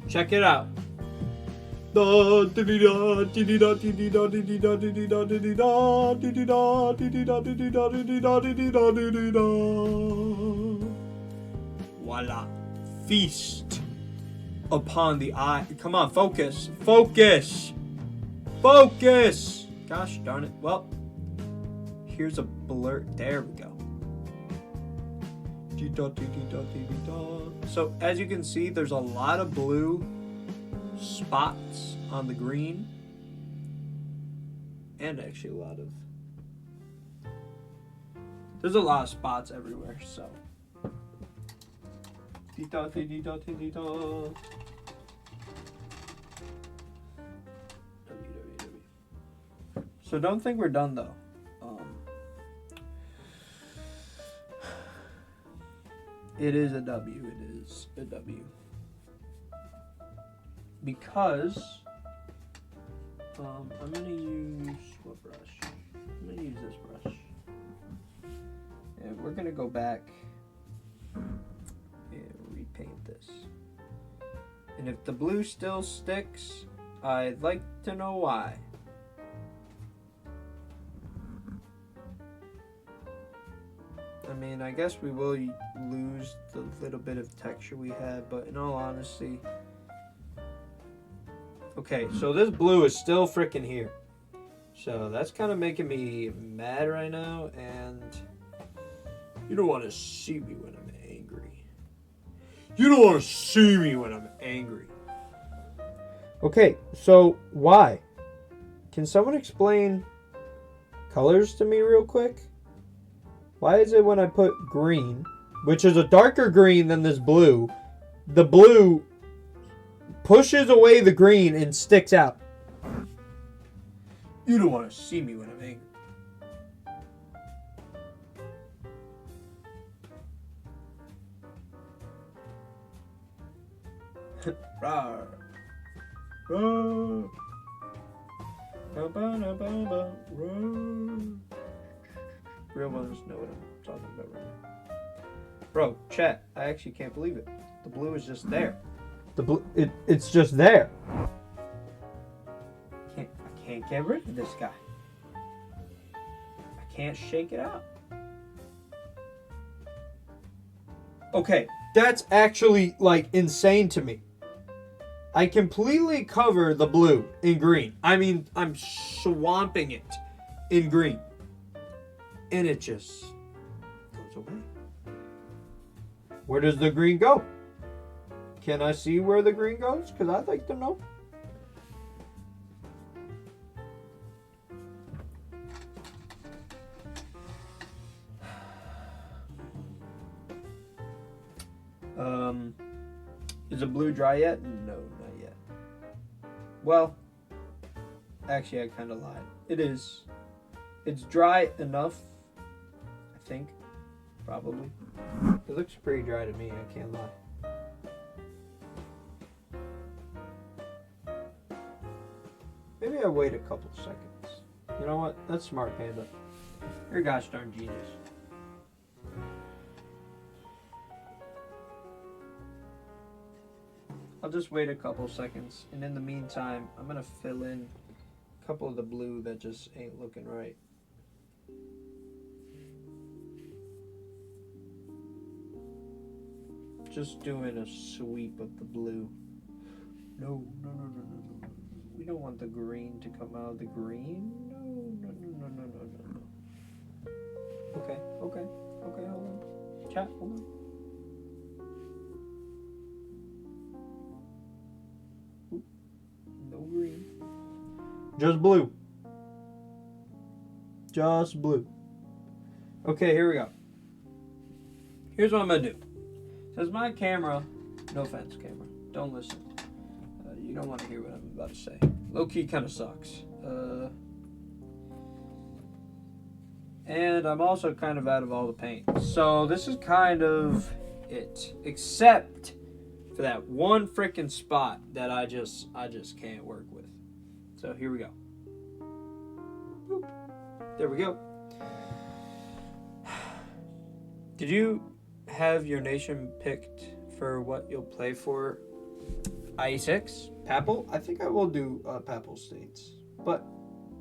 Check it out. Voila, feast upon the eye. Come on, focus, focus, focus. Gosh darn it. Well, here's a blur. There we go. So as you can see, there's a lot of blue spots on the green, and actually there's a lot of spots everywhere. So so don't think we're done though. It is a W. It is a W. Because I'm gonna use what brush? I'm gonna use this brush, and we're gonna go back and repaint this. And if the blue still sticks, I'd like to know why. I mean, I guess we will lose the little bit of texture we had, but in all honesty. Okay, so this blue is still freaking here. So that's kind of making me mad right now, and you don't want to see me when I'm angry. You don't want to see me when I'm angry. Okay, so why? Can someone explain colors to me real quick? Why is it when I put green, which is a darker green than this blue, the blue pushes away the green and sticks out? You don't want to see me when I'm angry. Rawr. Rawr. Rawr. Real ones know what I'm talking about right now. Bro, chat, I actually can't believe it. The blue is just there. The blue, it's just there. I can't get rid of this guy. I can't shake it out. Okay, that's actually like insane to me. I completely cover the blue in green. I mean, I'm swamping it in green. And it just goes away. Where does the green go? Can I see where the green goes? Because I'd like to know. Is the blue dry yet? No, not yet. Well, actually, I kind of lied. It is. It's dry enough, I think. Probably. It looks pretty dry to me, I can't lie. Maybe I wait a couple seconds. You know what? That's smart, Panda. You're a gosh darn genius. I'll just wait a couple seconds, and in the meantime, I'm gonna fill in a couple of the blue that just ain't looking right. Just doing a sweep of the blue. No. We don't want the green to come out of the green. No. Okay, hold on. Chat, hold on. No green. Just blue. Just blue. Okay, here we go. Here's what I'm gonna do. Says my camera, no offense, camera, don't listen. You don't want to hear what I'm about to say. Low key kind of sucks. And I'm also kind of out of all the paint. So this is kind of it, except for that one freaking spot that I just can't work with. So here we go. Boop. There we go. Did you have your nation picked for what you'll play for IE6? Papal? I think I will do Papal States, but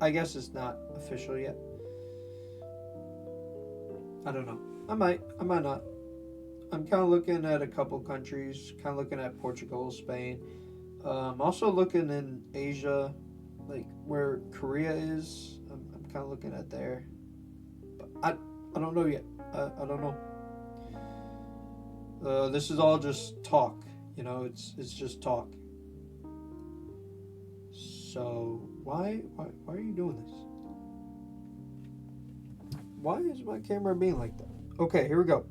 I guess it's not official yet. I don't know. I might not. I'm kind of looking at a couple countries, kind of looking at Portugal, Spain. Also looking in Asia, like where Korea is. I'm kind of looking at there. But I don't know yet. I don't know. This is all just talk, you know. It's just talk. So why are you doing this? Why is my camera being like that? Okay, here we go.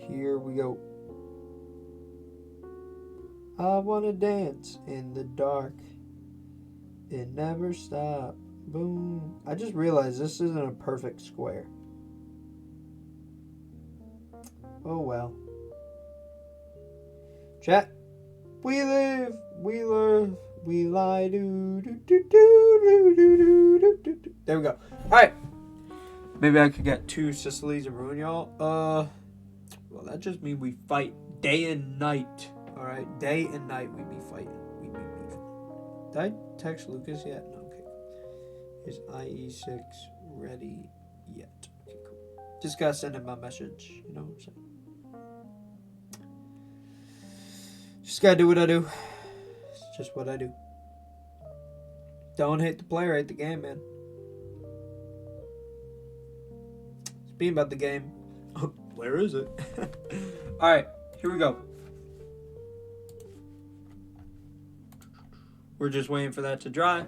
Here we go. I wanna dance in the dark. It never stops. Boom. I just realized this isn't a perfect square. Oh well. Chat. We live, we learn, we lie. Do, do, do, do, do, do, do, do, do. There we go. Alright. Maybe I could get 2 Sicilies and ruin y'all. Well, that just means we fight day and night. Alright? Day and night we be fighting. We be beefing. Did I text Lucas yet? No. Is IE6 ready yet? Okay, cool. Just gotta send him my message. You know what I'm saying? Just gotta do what I do. It's just what I do. Don't hate the player, hate the game, man. Speaking about the game, where is it? Alright, here we go. We're just waiting for that to dry.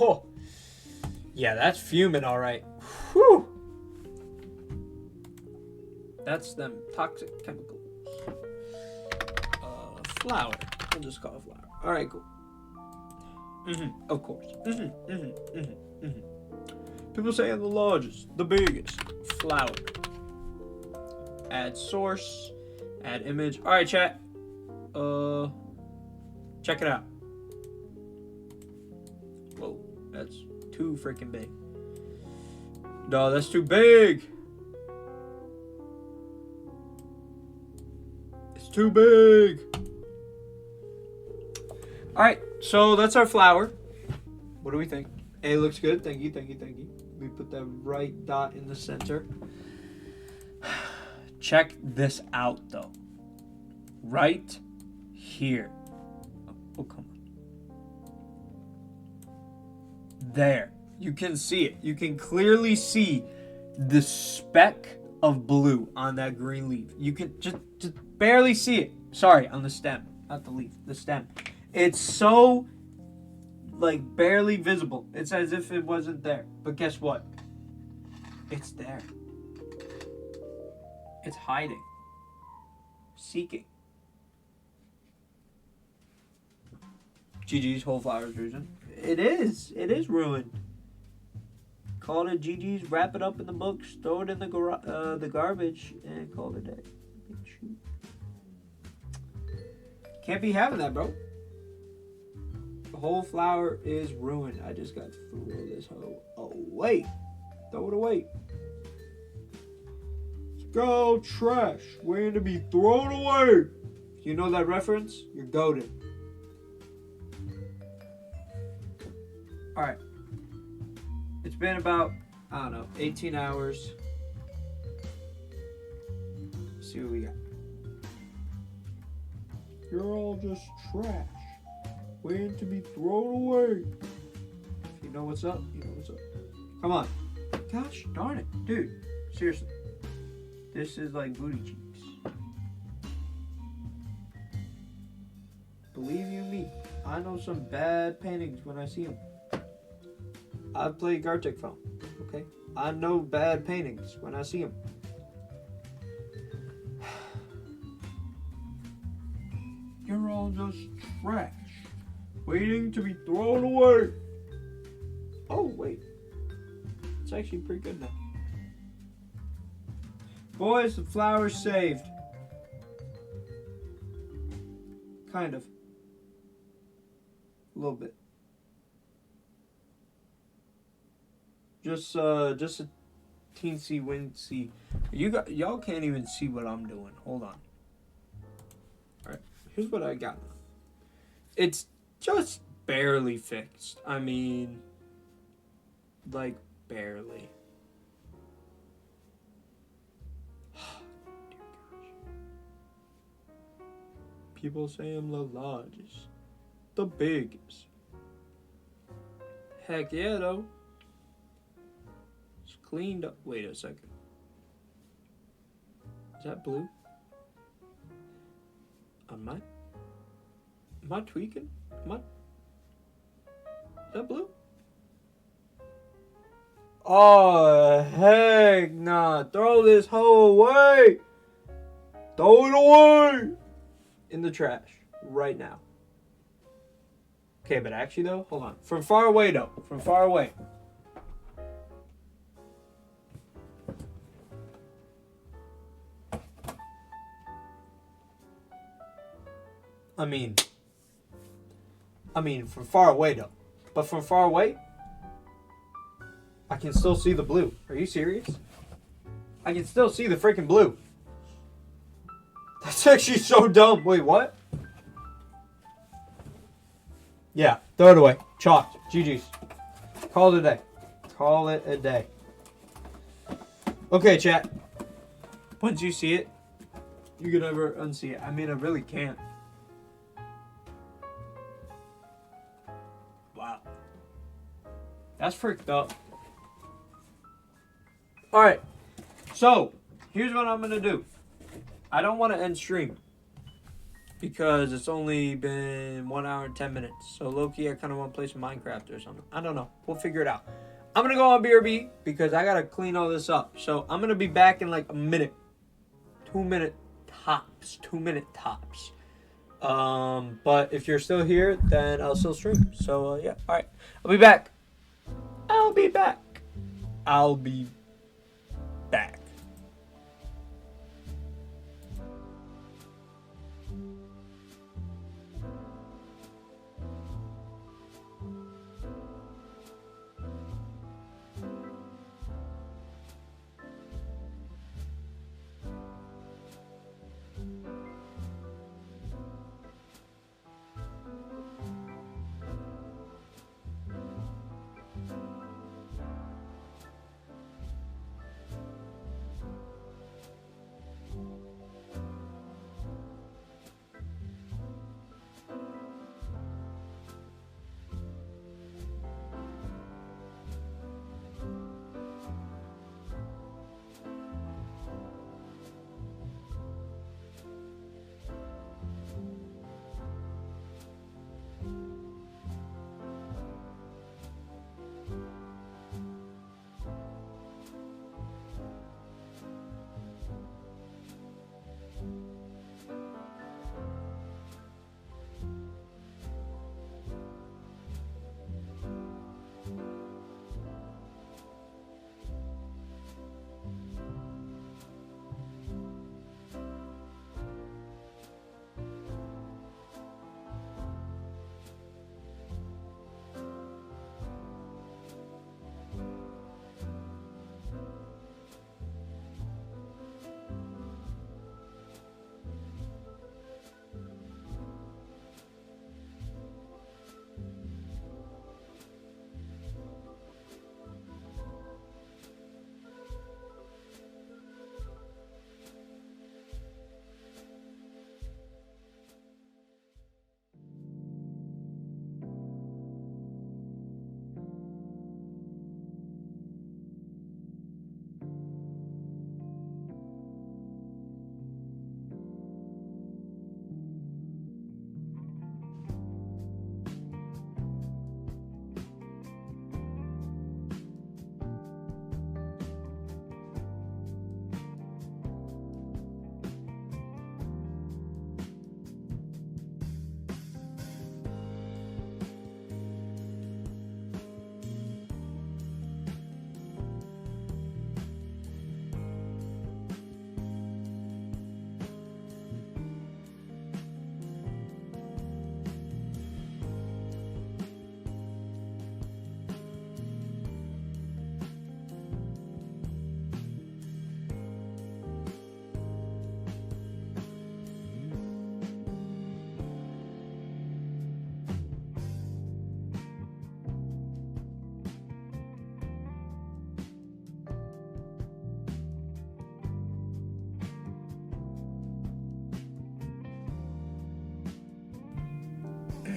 Oh, yeah, that's fuming, all right. Whew. That's them toxic chemicals. Flour. We'll just call it flour. All right, cool. Of course. People say the largest, the biggest. Flour. Add source. Add image. All right, chat. Check it out. Whoa, that's too freaking big. No, that's too big. It's too big. All right, so that's our flour. What do we think? It looks good. Thank you, thank you, thank you. We put that right dot in the center. Check this out, though. Right here. Oh, come on. There. You can see it. You can clearly see the speck of blue on that green leaf. You can just barely see it. Sorry, on the stem. Not the leaf. The stem. It's so, like, barely visible. It's as if it wasn't there. But guess what? It's there. It's hiding. Seeking. GG's whole flowers version. It is. It is ruined. Call it GG's. Wrap it up in the books. Throw it in the garbage and call it a day. Can't be having that, bro. The whole flower is ruined. I just got to throw this hoe away. Throw it away. Let's go trash. Waiting to be thrown away. If you know that reference, you're goated. Alright. It's been about, I don't know, 18 hours. Let's see what we got. You're all just trash. Waiting to be thrown away. If you know what's up, you know what's up. Come on. Gosh darn it. Dude, seriously. This is like booty cheeks. Believe you me, I know some bad paintings when I see them. I've played Gartic Phone, okay? I know bad paintings when I see them. You're all just trash, waiting to be thrown away. Oh, wait. It's actually pretty good now. Boys, the flower's saved. Kind of. A little bit. Just a teensy wincy. Y'all can't even see what I'm doing. Hold on. Alright, here's what I got. It's just barely fixed. I mean, like, barely. People say I'm the largest, the biggest. Heck yeah, though. It's cleaned up. Wait a second. Is that blue? Am I tweaking? Is that blue? Oh, heck nah. Throw this hoe away. Throw it away. In the trash. Right now. Okay, but actually though, hold on. From far away though. From far away. I mean, from far away though. But from far away, I can still see the blue. Are you serious? I can still see the freaking blue. That's actually so dumb. Wait, what? Yeah, throw it away. Chalked. GG's. Call it a day. Call it a day. Okay, chat. Once you see it, you can never unsee it. I mean, I really can't. Wow. That's freaked up. Alright. So, here's what I'm going to do. I don't want to end stream. Because it's only been 1 hour and 10 minutes. So low-key, I kind of want to play some Minecraft or something. I don't know. We'll figure it out. I'm going to go on BRB because I got to clean all this up. So I'm going to be back in like a minute. 2 minute tops. 2 minute tops. But if you're still here, then I'll still stream. So yeah. All right. I'll be back. I'll be back. I'll be back.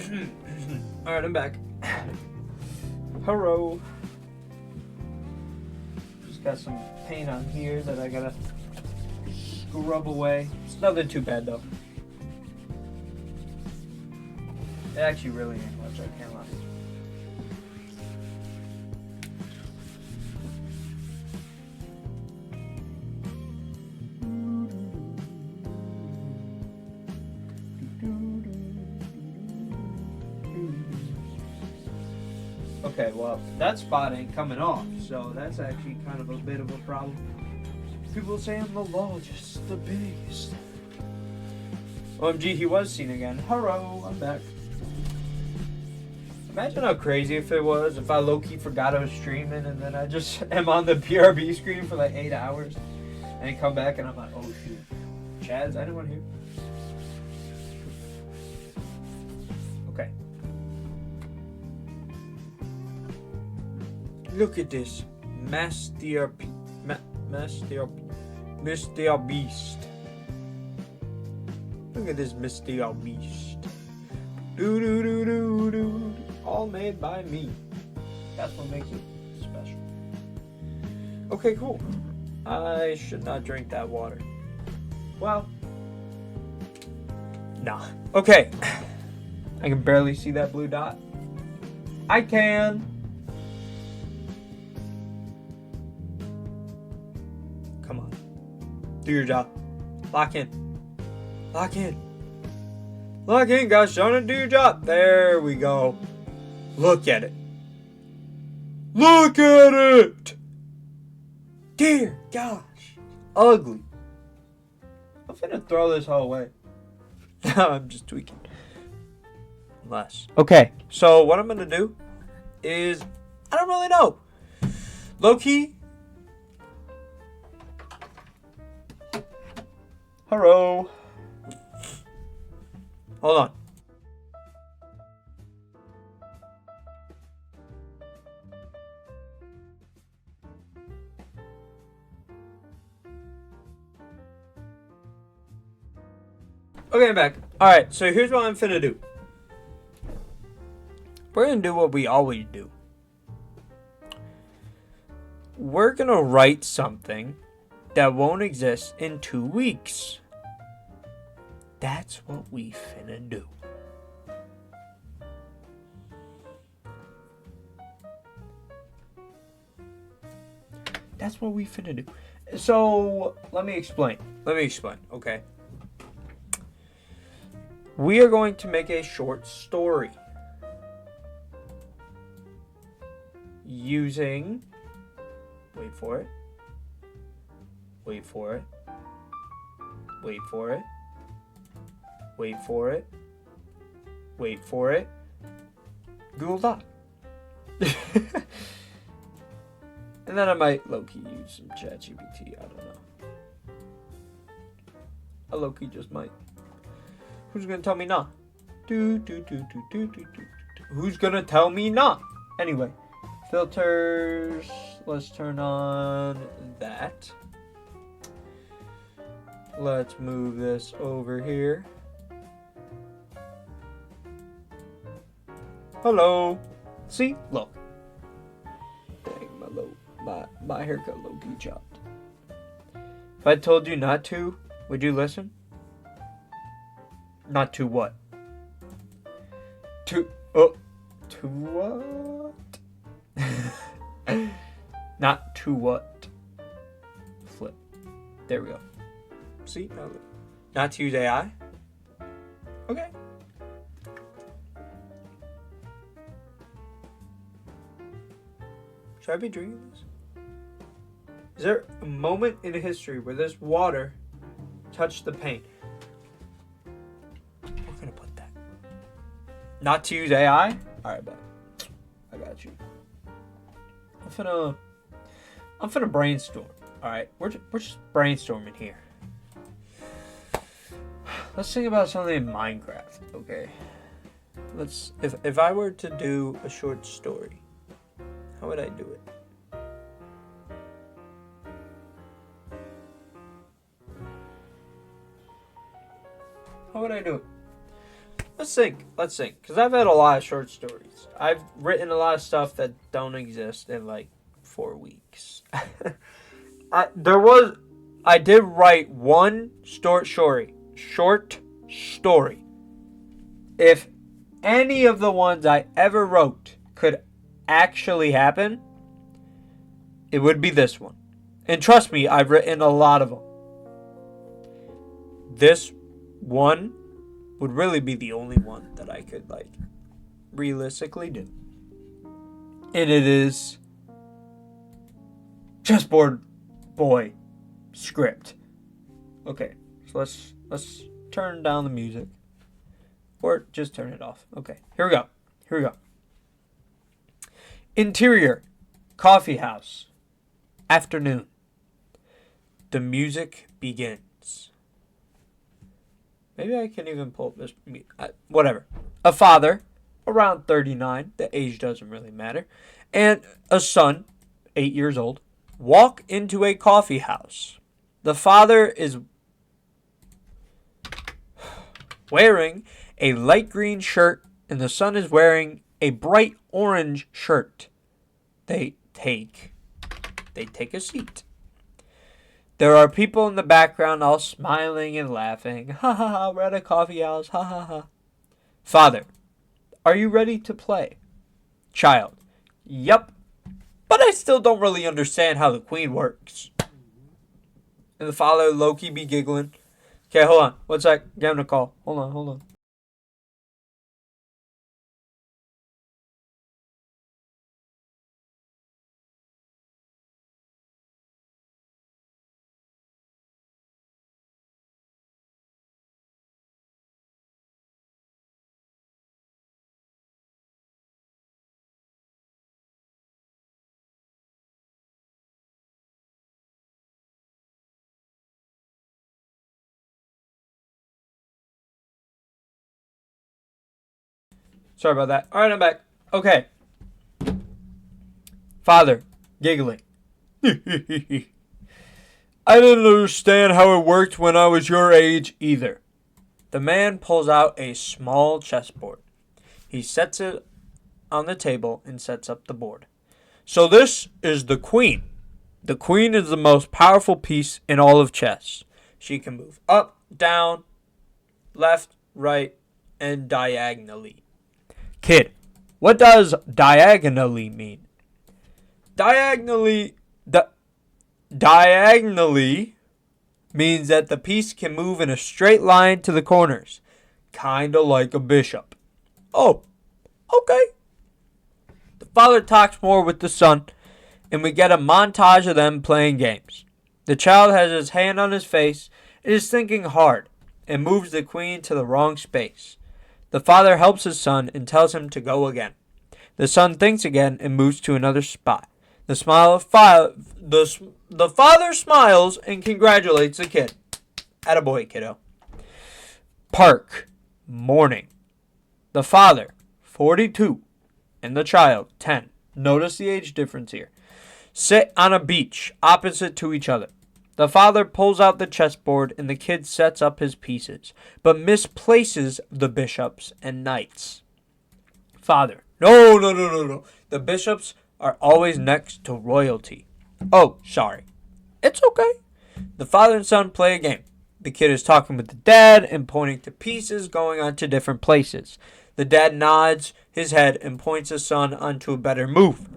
Alright, I'm back. Hello. Just got some paint on here that I gotta scrub away. It's nothing too bad though. It actually really ain't much, I can't lie. Okay, well, that spot ain't coming off, so that's actually kind of a bit of a problem. People say I'm the largest, the biggest. OMG, he was seen again. Hello, I'm back. Imagine how crazy if it was if I low-key forgot I was streaming and then I just am on the PRB screen for like 8 hours and I come back and I'm like, oh shoot. Chad's, anyone here? Okay. Look at this. Mr. Beast. Look at this Mr. Beast. Do do do do do. All made by me. That's what makes it special. Okay, cool. I should not drink that water. Well, nah. Okay. I can barely see that blue dot. I can. Come on. Do your job. Lock in. Lock in. Lock in, gosh darn it, do your job. There we go. Look at it. Look at it! Dear gosh. Ugly. I'm finna throw this all away. No, I'm just tweaking. Less. Okay, so what I'm gonna do is, I don't really know. Low-key. Hello. Hold on. Okay, I'm back. Alright, so here's what I'm finna do. We're gonna do what we always do. We're gonna write something that won't exist in 2 weeks. That's what we finna do. That's what we finna do. So, let me explain, okay? We are going to make a short story. Using... Wait for it. Wait for it. Wait for it. Wait for it. Wait for it. Google Doc. And then I might low-key use some ChatGPT. I don't know. I low-key just might. Who's gonna tell me nah? Who's gonna tell me nah? Anyway, filters. Let's turn on that. Let's move this over here. Hello. See? Look. Dang, my haircut low-key chopped. If I told you not to, would you listen? Not to what? To what? Not to what? Flip. There we go. See? Not to use AI? Okay. Should I be drinking this? Is there a moment in history where this water touched the paint? We're gonna put that. Not to use AI? Alright, bet. I got you. I'm finna brainstorm. Alright, we're just brainstorming here. Let's think about something in Minecraft, okay? If I were to do a short story, how would I do it? How would I do it? Let's think. Because I've had a lot of short stories. I've written a lot of stuff that don't exist in like 4 weeks. I did write one short story. If any of the ones I ever wrote could actually happen, it would be this one. And trust me, I've written a lot of them. This one would really be the only one that I could, like, realistically do. And it is Chessboard Boy script. Okay, so let's turn down the music. Or just turn it off. Okay, here we go. Interior, coffee house. Afternoon. The music begins. Maybe I can even pull up this. Whatever. A father, around 39, the age doesn't really matter, and a son, 8 years old, walk into a coffee house. The father is wearing a light green shirt, and the son is wearing a bright orange shirt. They take a seat. There are people in the background all smiling and laughing. Ha ha ha, we're at a coffee house. Ha ha ha. Father, are you ready to play? Child, yup. But I still don't really understand how the queen works. And the father low-key be giggling. Okay, hold on. What's that? Get him a call. Hold on. Sorry about that. Alright, I'm back. Okay. Father, giggling. I didn't understand how it worked when I was your age either. The man pulls out a small chessboard. He sets it on the table and sets up the board. So this is the queen. The queen is the most powerful piece in all of chess. She can move up, down, left, right, and diagonally. Kid, what does diagonally mean? Diagonally means that the piece can move in a straight line to the corners, kinda like a bishop. Oh, okay. The father talks more with the son, and we get a montage of them playing games. The child has his hand on his face and is thinking hard and moves the queen to the wrong space. The father helps his son and tells him to go again. The son thinks again and moves to another spot. The father smiles and congratulates the kid. Attaboy, kiddo. Park. Morning. The father, 42, and the child, 10. Notice the age difference here. Sit on a beach opposite to each other. The father pulls out the chessboard and the kid sets up his pieces, but misplaces the bishops and knights. Father, no. The bishops are always next to royalty. Oh, sorry. It's okay. The father and son play a game. The kid is talking with the dad and pointing to pieces going on to different places. The dad nods his head and points his son onto a better move.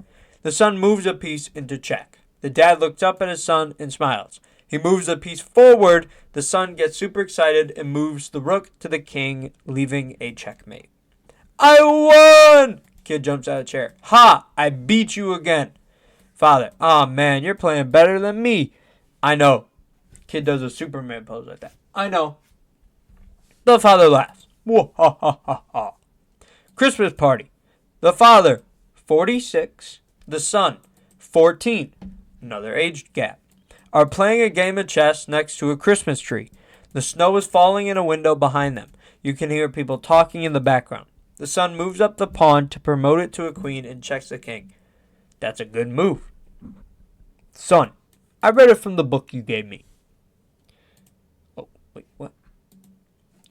The son moves a piece into check. The dad looks up at his son and smiles. He moves the piece forward. The son gets super excited and moves the rook to the king, leaving a checkmate. I won! Kid jumps out of the chair. Ha! I beat you again. Father, aw man, you're playing better than me. I know. Kid does a Superman pose like that. I know. The father laughs. Whoa, ha ha ha ha. Christmas party. The father, 46. The son, 14. Another age gap. Are playing a game of chess next to a Christmas tree. The snow is falling in a window behind them. You can hear people talking in the background. The son moves up the pawn to promote it to a queen and checks the king. That's a good move. Son, I read it from the book you gave me. Oh, wait, what?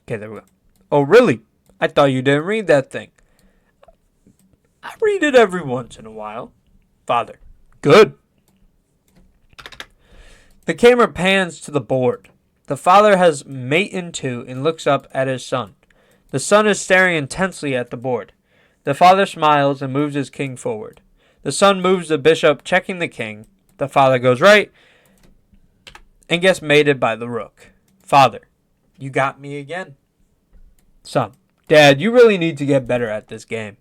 Okay, there we go. Oh, really? I thought you didn't read that thing. I read it every once in a while. Father, good. The camera pans to the board. The father has mate in two and looks up at his son. The son is staring intensely at the board. The father smiles and moves his king forward. The son moves the bishop, checking the king. The father goes right and gets mated by the rook. Father, you got me again. Son, Dad, you really need to get better at this game.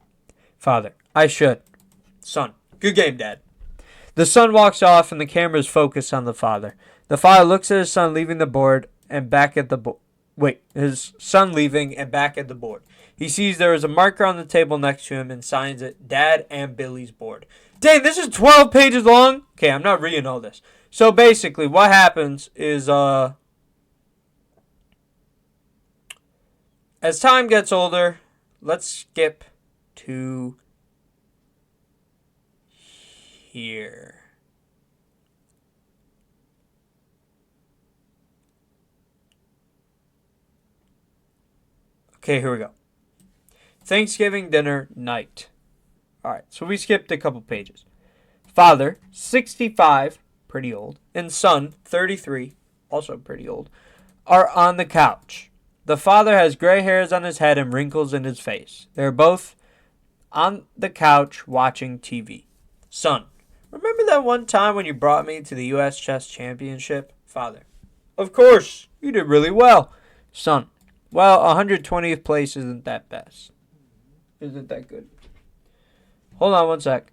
Father, I should. Son, good game, Dad. The son walks off and the camera is focused on the father. The father looks at his son leaving the board and back at the board. His son leaving and back at the board. He sees there is a marker on the table next to him and signs it Dad and Billy's board. Dang, this is 12 pages long? Okay, I'm not reading all this. So basically what happens is as time gets older, let's skip to here. Okay, here we go. Thanksgiving dinner night. Alright, so we skipped a couple pages. Father, 65, pretty old, and son, 33, also pretty old, are on the couch. The father has gray hairs on his head and wrinkles in his face. They're both on the couch watching TV. Son, remember that one time when you brought me to the U.S. Chess Championship? Father, of course, you did really well. Son, well, 120th place isn't that best. Isn't that good? Hold on one sec.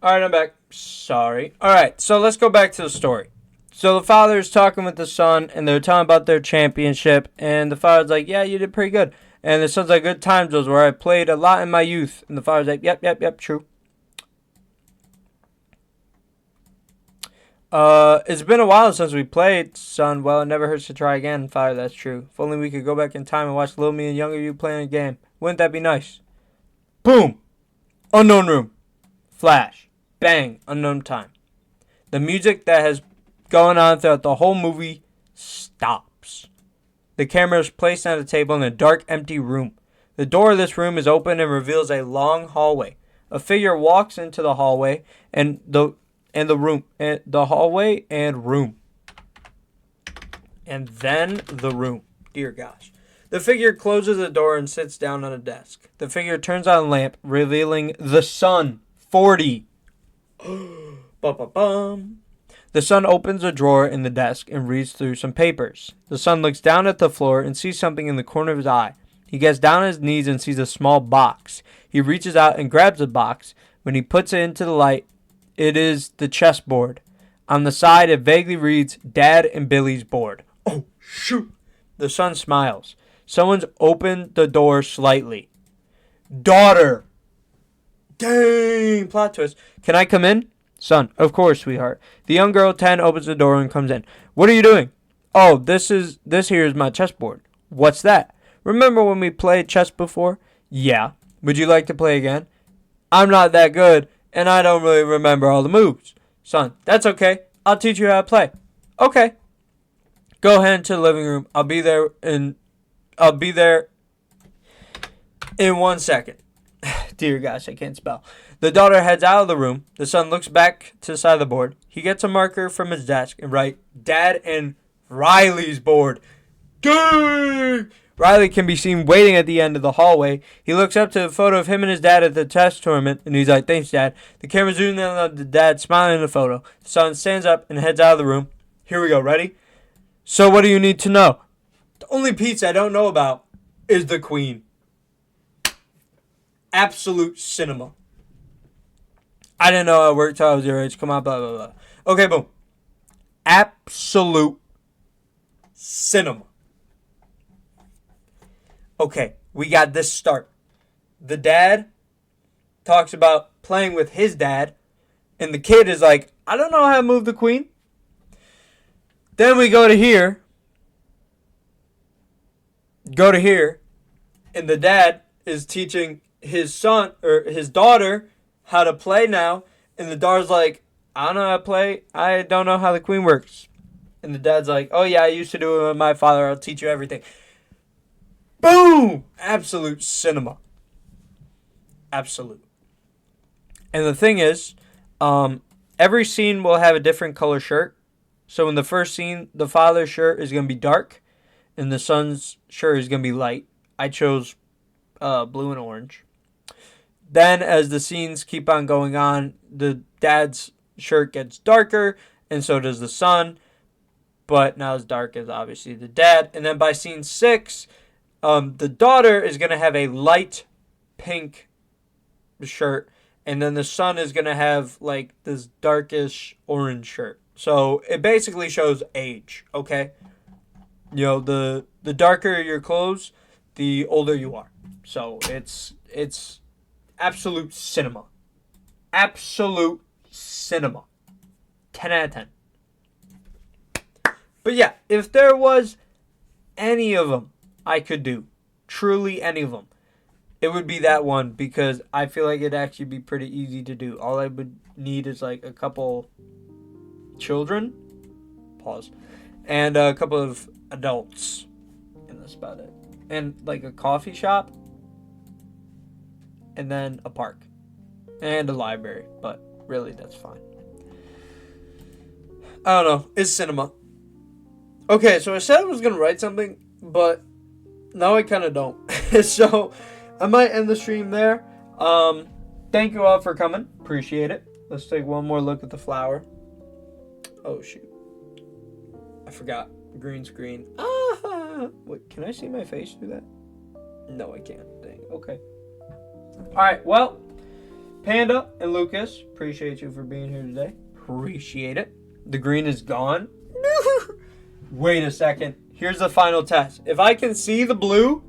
Alright, I'm back. Sorry. Alright, so let's go back to the story. So the father's talking with the son, and they're talking about their championship, and the father's like, yeah, you did pretty good. And the son's like, good times those where I played a lot in my youth. And the father's like, yep, true. It's been a while since we played, son. Well, it never hurts to try again, father, that's true. If only we could go back in time and watch little me and younger you playing a game. Wouldn't that be nice? Boom! Unknown room. Flash. Bang. Unknown time. The music that has gone on throughout the whole movie stops. The camera is placed on a table in a dark, empty room. The door of this room is open and reveals a long hallway. A figure walks into the hallway and the hallway and room. And then the room. Dear gosh. The figure closes the door and sits down on a desk. The figure turns on a lamp, revealing the son, 40. Bum. The son opens a drawer in the desk and reads through some papers. The son looks down at the floor and sees something in the corner of his eye. He gets down on his knees and sees a small box. He reaches out and grabs the box. When he puts it into the light, it is the chessboard. On the side, it vaguely reads, Dad and Billy's board. Oh, shoot. The son smiles. Someone's opened the door slightly. Daughter. Dang, plot twist. Can I come in? Son, of course, sweetheart. The young girl, 10, opens the door and comes in. What are you doing? Oh, this here is my chessboard. What's that? Remember when we played chess before? Yeah. Would you like to play again? I'm not that good, and I don't really remember all the moves. Son, that's okay. I'll teach you how to play. Okay. Go ahead into the living room. I'll be there in 1 second. Dear gosh, I can't spell. The daughter heads out of the room. The son looks back to the side of the board. He gets a marker from his desk and writes, Dad and Riley's board. Dang! Riley can be seen waiting at the end of the hallway. He looks up to the photo of him and his dad at the chess tournament, and he's like, thanks, Dad. The camera zooms in on the dad smiling in the photo. The son stands up and heads out of the room. Here we go. Ready? So what do you need to know? The only piece I don't know about is the Queen. Absolute cinema. I didn't know I worked till I was your age. Come on, blah, blah, blah. Okay, boom. Absolute cinema. Okay, we got this start. The dad talks about playing with his dad, and the kid is like, I don't know how to move the Queen. Then we go to here, and the dad is teaching his son or his daughter how to play now, and the daughter's like, I don't know how to play. I don't know how the Queen works. And the dad's like, oh yeah, I used to do it with my father. I'll teach you everything. Boom! Absolute cinema. Absolute. And the thing is, every scene will have a different color shirt. So in the first scene, the father's shirt is going to be dark, and the son's shirt is going to be light. I chose blue and orange. Then as the scenes keep on going on, the dad's shirt gets darker, and so does the son. But not as dark as obviously the dad. And then by scene 6, the daughter is going to have a light pink shirt, and then the son is going to have like this darkish orange shirt. So it basically shows age, okay? You know, the darker your clothes, the older you are. So it's absolute cinema. Absolute cinema. 10 out of 10. But yeah, if there was any of them I could do, truly any of them, it would be that one, because I feel like it'd actually be pretty easy to do. All I would need is like a couple children, pause, and a couple of adults, and that's about it. And like a coffee shop, and then a park, and a library, but really that's fine. I don't know, it's cinema. Okay, so I said I was going to write something, but now I kind of don't. So I might end the stream there. Thank you all for coming. Appreciate it. Let's take one more look at the flower. Oh, shoot. I forgot. Green screen. Wait, can I see my face through that? No, I can't. Dang. Okay. Alright, well, Panda and Lucas, appreciate you for being here today. Appreciate it. The green is gone. Wait a second. Here's the final test. If I can see the blue,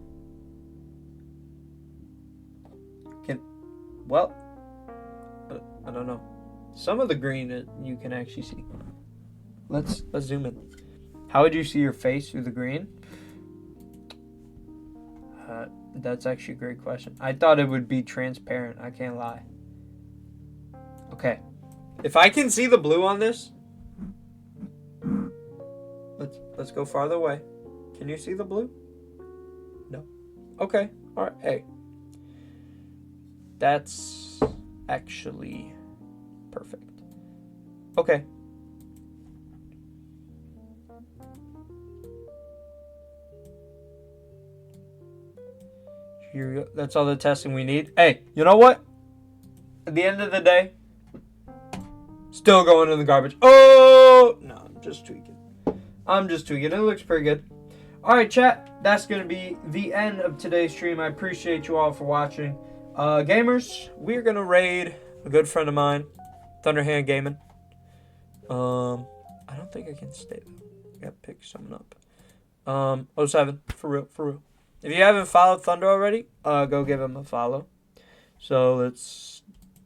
I don't know. Some of the green you can actually see. Let's zoom in. How would you see your face through the green? That's actually a great question. I thought it would be transparent. I can't lie. Okay. If I can see the blue on this, let's go farther away. Can you see the blue? No. Okay. All right. Hey. That's actually perfect. Okay. Here we go. That's all the testing we need. Hey, you know what? At the end of the day, still going in the garbage. Oh! No, I'm just tweaking. It looks pretty good. Alright, chat. That's going to be the end of today's stream. I appreciate you all for watching. Gamers, we're going to raid a good friend of mine, Thunderhand Gaming. I don't think I can stay though. I got to pick someone up. 07, for real. If you haven't followed Thunder already, go give him a follow. So let's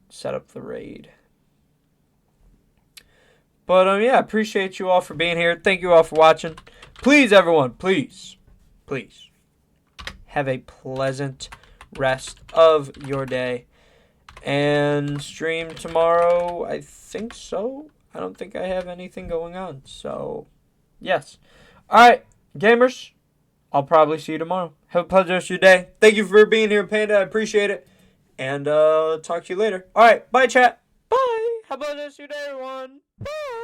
set up the raid. But yeah, appreciate you all for being here. Thank you all for watching. Please, everyone, please, have a pleasant rest of your day. And stream tomorrow, I think so. I don't think I have anything going on. So, yes. Alright, gamers. I'll probably see you tomorrow. Have a pleasant rest of your day. Thank you for being here, Panda. I appreciate it. And talk to you later. Alright, bye, chat. Bye. Have a pleasant rest of your day, everyone. Bye.